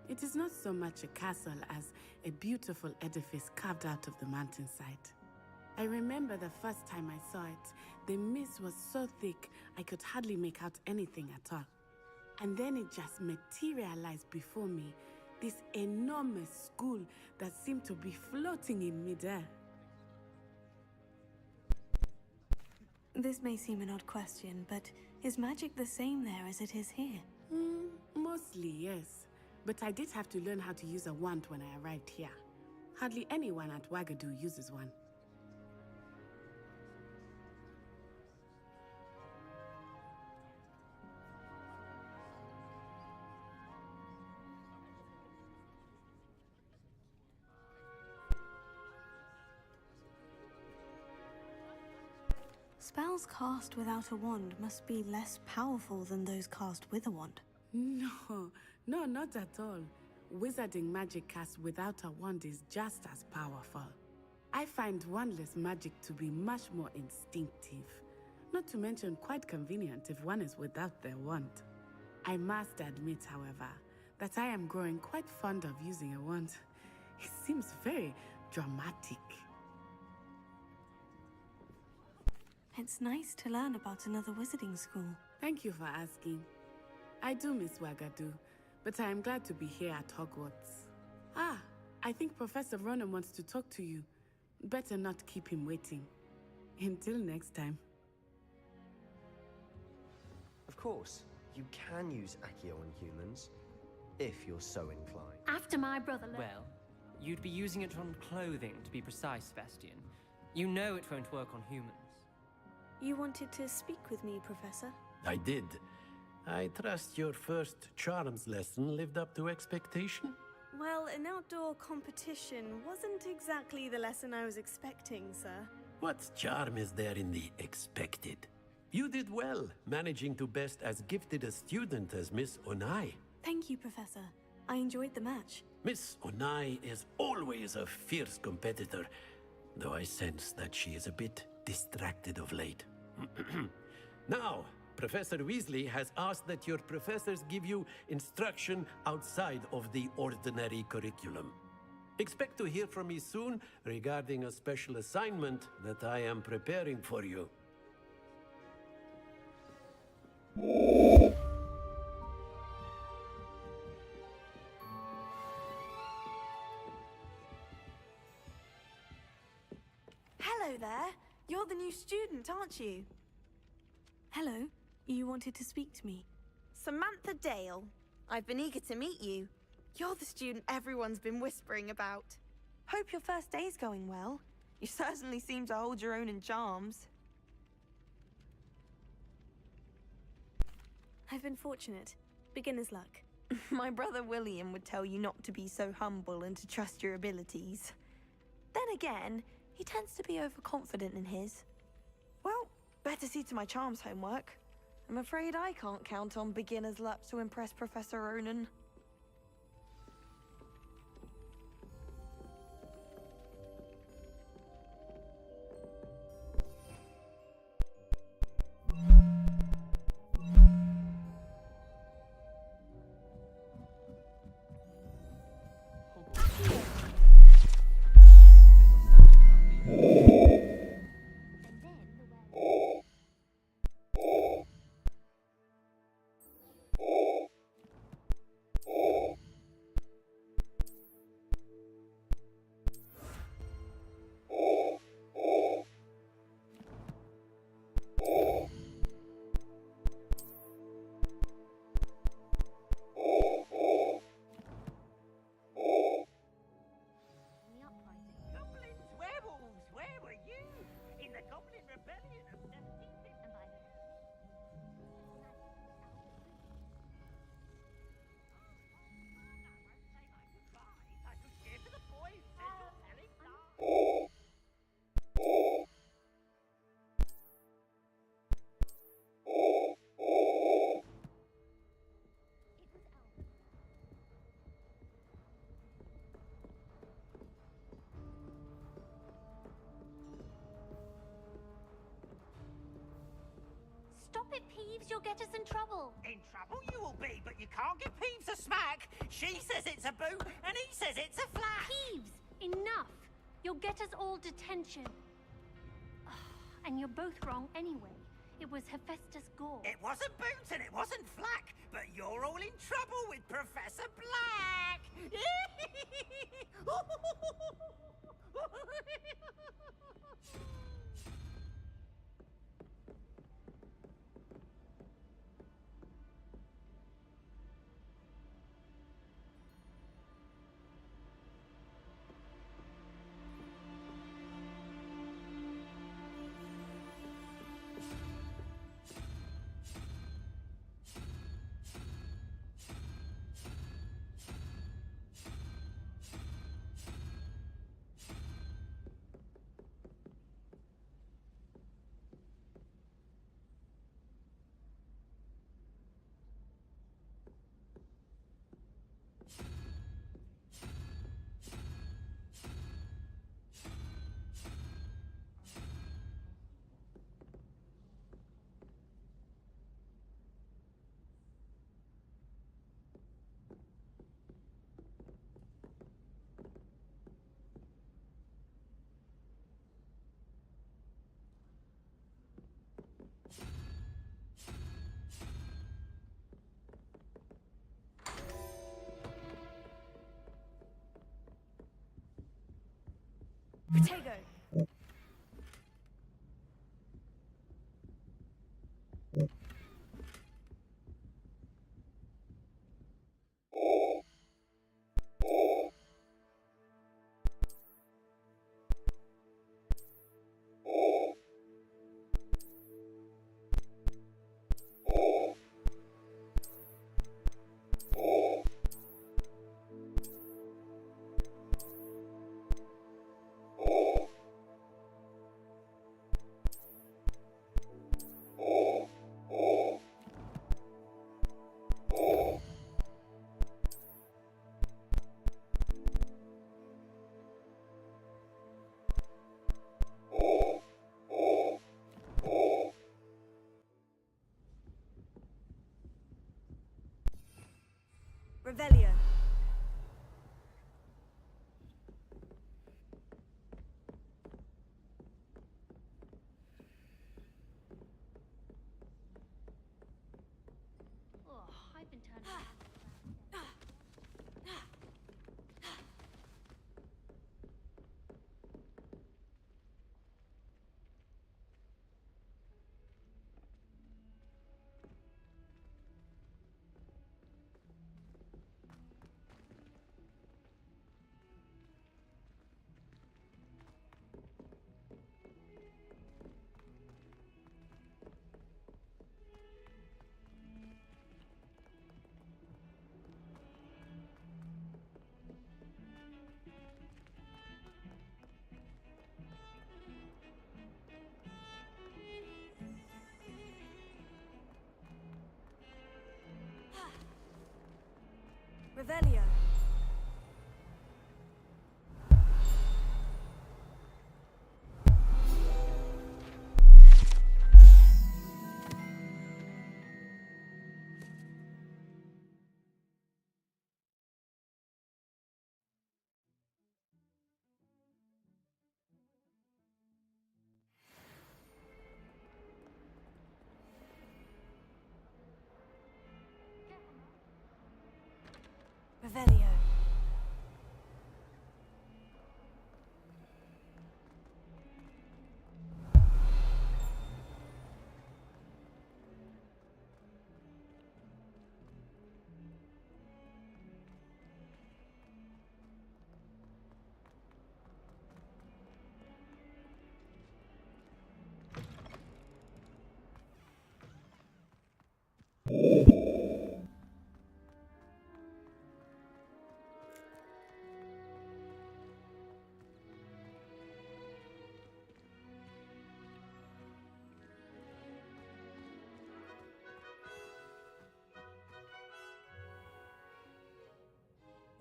It is not so much a castle as a beautiful edifice carved out of the mountainside. I remember the first time I saw it, the mist was so thick I could hardly make out anything at all. And then it just materialized before me, this enormous school that seemed to be floating in midair. This may seem an odd question, but is magic the same there as it is here? Mostly, yes. But I did have to learn how to use a wand when I arrived here. Hardly anyone at Wagadu uses one. Spells cast without a wand must be less powerful than those cast with a wand. No, not at all. Wizarding magic cast without a wand is just as powerful. I find wandless magic to be much more instinctive. Not to mention quite convenient if one is without their wand. I must admit, however, that I am growing quite fond of using a wand. It seems very dramatic. It's nice to learn about another wizarding school. Thank you for asking. I do miss Wagadu, but I am glad to be here at Hogwarts. I think Professor Ronan wants to talk to you. Better not keep him waiting. Until next time. Of course, you can use Accio on humans, if you're so inclined. After my brother Well, you'd be using it on clothing, to be precise, Sebastian. You know it won't work on humans. You wanted to speak with me, Professor? I did. I trust your first charms lesson lived up to expectation? Well, an outdoor competition wasn't exactly the lesson I was expecting, sir. What charm is there in the expected? You did well, managing to best as gifted a student as Miss Onai. Thank you, Professor. I enjoyed the match. Miss Onai is always a fierce competitor, though I sense that she is a bit distracted of late. Now, Professor Weasley has asked that your professors give you instruction outside of the ordinary curriculum. Expect to hear from me soon regarding a special assignment that I am preparing for you. Hello there. You're the new student, aren't you? Hello. You wanted to speak to me. Samantha Dale. I've been eager to meet you. You're the student everyone's been whispering about. Hope your first day's going well. You certainly seem to hold your own in charms. I've been fortunate. Beginner's luck. My brother William would tell you not to be so humble and to trust your abilities. Then again, he tends to be overconfident in his. Well, better see to my charms homework. I'm afraid I can't count on beginner's luck to impress Professor Ronan. it, Peeves. You'll get us in trouble. In trouble you will be, but you can't give Peeves a smack. She says it's a boot, and he says it's a flat. Peeves, enough. You'll get us all detention. And you're both wrong anyway. It was Hephaestus Gore. It wasn't boot and it wasn't flack, but you're all in trouble with Professor Black. Protego. Revelio. I've been turned. Revelio. Revelio.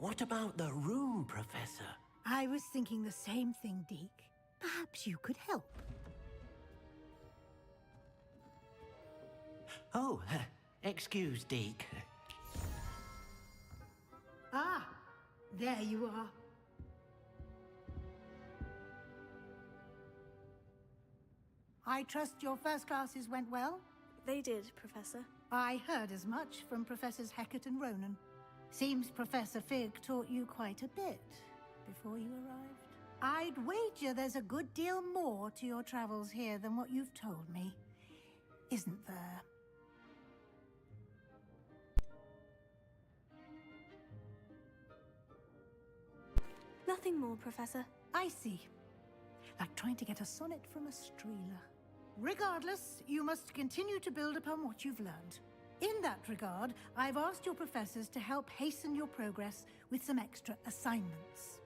What about the room, Professor? I was thinking the same thing, Deke. Perhaps you could help. Oh, excuse, Deke. Ah, there you are. I trust your first classes went well? They did, Professor. I heard as much from Professors Hecat and Ronan. Seems Professor Fig taught you quite a bit before you arrived. I'd wager there's a good deal more to your travels here than what you've told me. Isn't there? Nothing more, Professor. I see. Like trying to get a sonnet from a streeler. Regardless, you must continue to build upon what you've learned. In that regard, I've asked your professors to help hasten your progress with some extra assignments.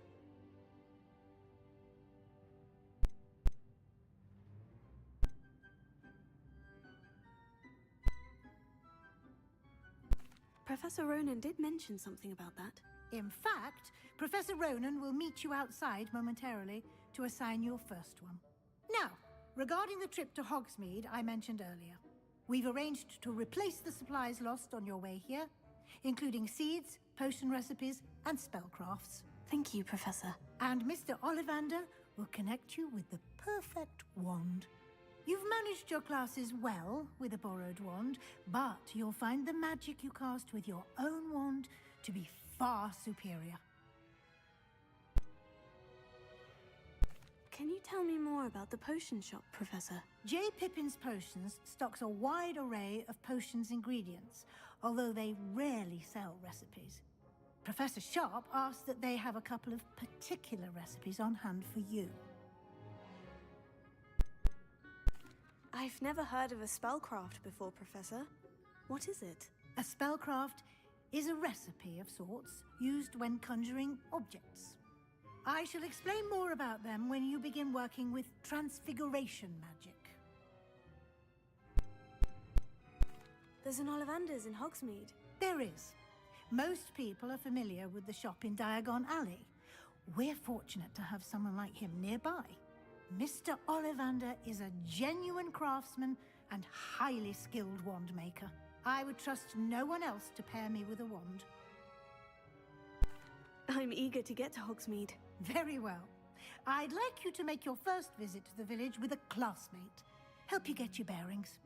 Professor Ronan did mention something about that. In fact, Professor Ronan will meet you outside momentarily to assign your first one. Now, regarding the trip to Hogsmeade I mentioned earlier, we've arranged to replace the supplies lost on your way here, including seeds, potion recipes, and spellcrafts. Thank you, Professor. And Mr. Ollivander will connect you with the perfect wand. You've managed your classes well with a borrowed wand, but you'll find the magic you cast with your own wand to be far superior. Can you tell me more about the potion shop, Professor? J. Pippin's Potions stocks a wide array of potions ingredients, although they rarely sell recipes. Professor Sharp asked that they have a couple of particular recipes on hand for you. I've never heard of a spellcraft before, Professor. What is it? A spellcraft is a recipe of sorts used when conjuring objects. I shall explain more about them when you begin working with transfiguration magic. There's an Ollivander's in Hogsmeade. There is. Most people are familiar with the shop in Diagon Alley. We're fortunate to have someone like him nearby. Mr. Ollivander is a genuine craftsman and highly skilled wand maker. I would trust no one else to pair me with a wand. I'm eager to get to Hogsmeade. Very well. I'd like you to make your first visit to the village with a classmate. Help you get your bearings.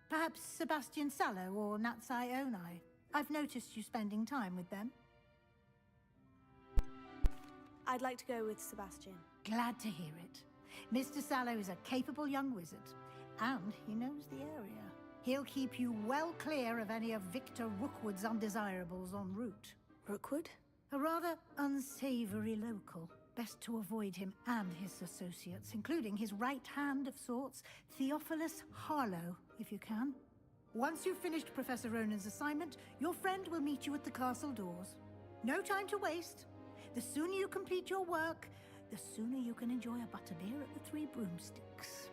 Perhaps Sebastian Sallow or Natsai Onai. I've noticed you spending time with them. I'd like to go with Sebastian. Glad to hear it. Mr. Sallow is a capable young wizard, and he knows the area. He'll keep you well clear of any of Victor Rookwood's undesirables en route. Rookwood? A rather unsavory local. Best to avoid him and his associates, including his right hand of sorts, Theophilus Harlow, if you can. Once you've finished Professor Ronan's assignment, your friend will meet you at the castle doors. No time to waste. The sooner you complete your work, the sooner you can enjoy a butterbeer at the Three Broomsticks.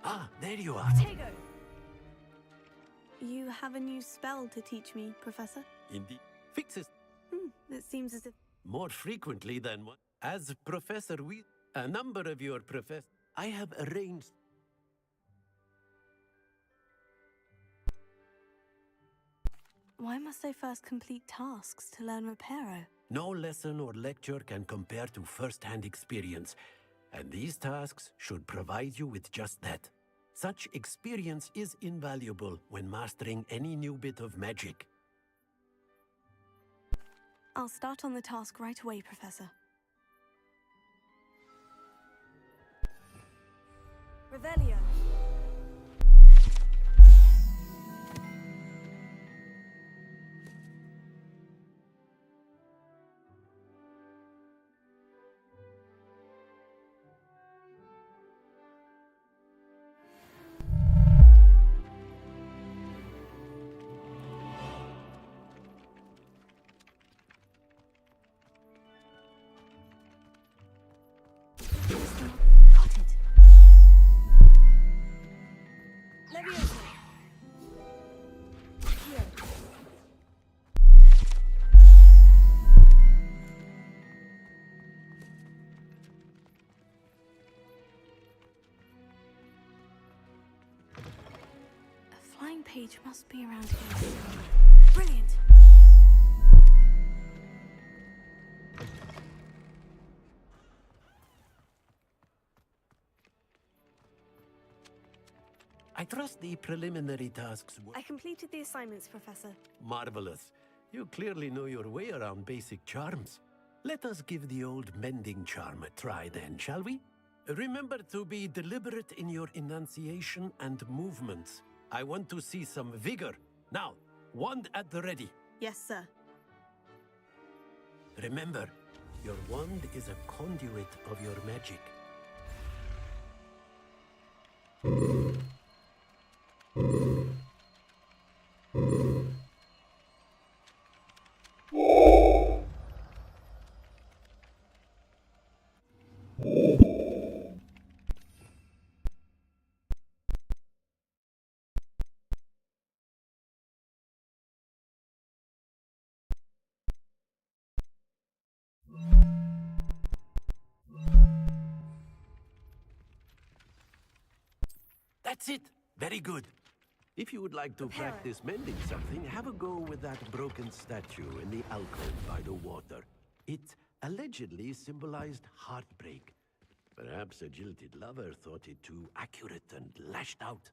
Ah, there you are. Tego! You have a new spell to teach me, Professor? Indeed. Fixes It seems as if... more frequently than one. As Professor a number of your professors, I have arranged... Why must I first complete tasks to learn Reparo? No lesson or lecture can compare to first-hand experience, and these tasks should provide you with just that. Such experience is invaluable when mastering any new bit of magic. I'll start on the task right away, Professor. Revelio. second page must be around here somewhere. Brilliant! I trust the preliminary tasks were I completed the assignments, Professor. marvelous. You clearly know your way around basic charms. Let us give the old mending charm a try then, shall we? Remember to be deliberate in your enunciation and movements. I want to see some vigor. Now, wand at the ready. Yes, sir. Remember, your wand is a conduit of your magic. That's it. Very good. If you would like to practice mending something, have a go with that broken statue in the alcove by the water. It allegedly symbolized heartbreak. Perhaps a jilted lover thought it too accurate and lashed out.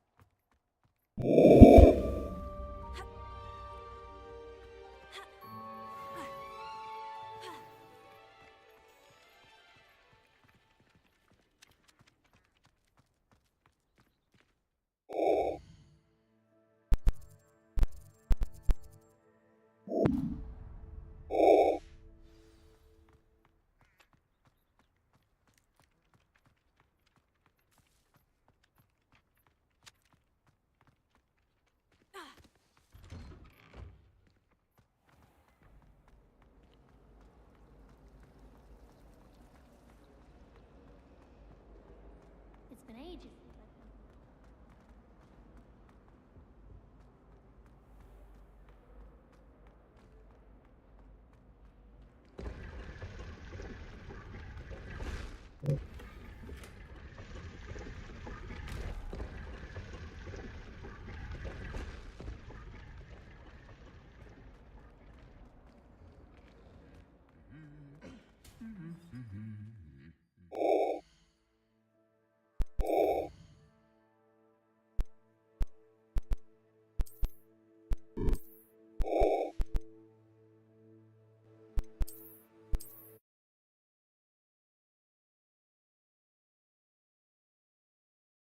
It's been ages since I've been.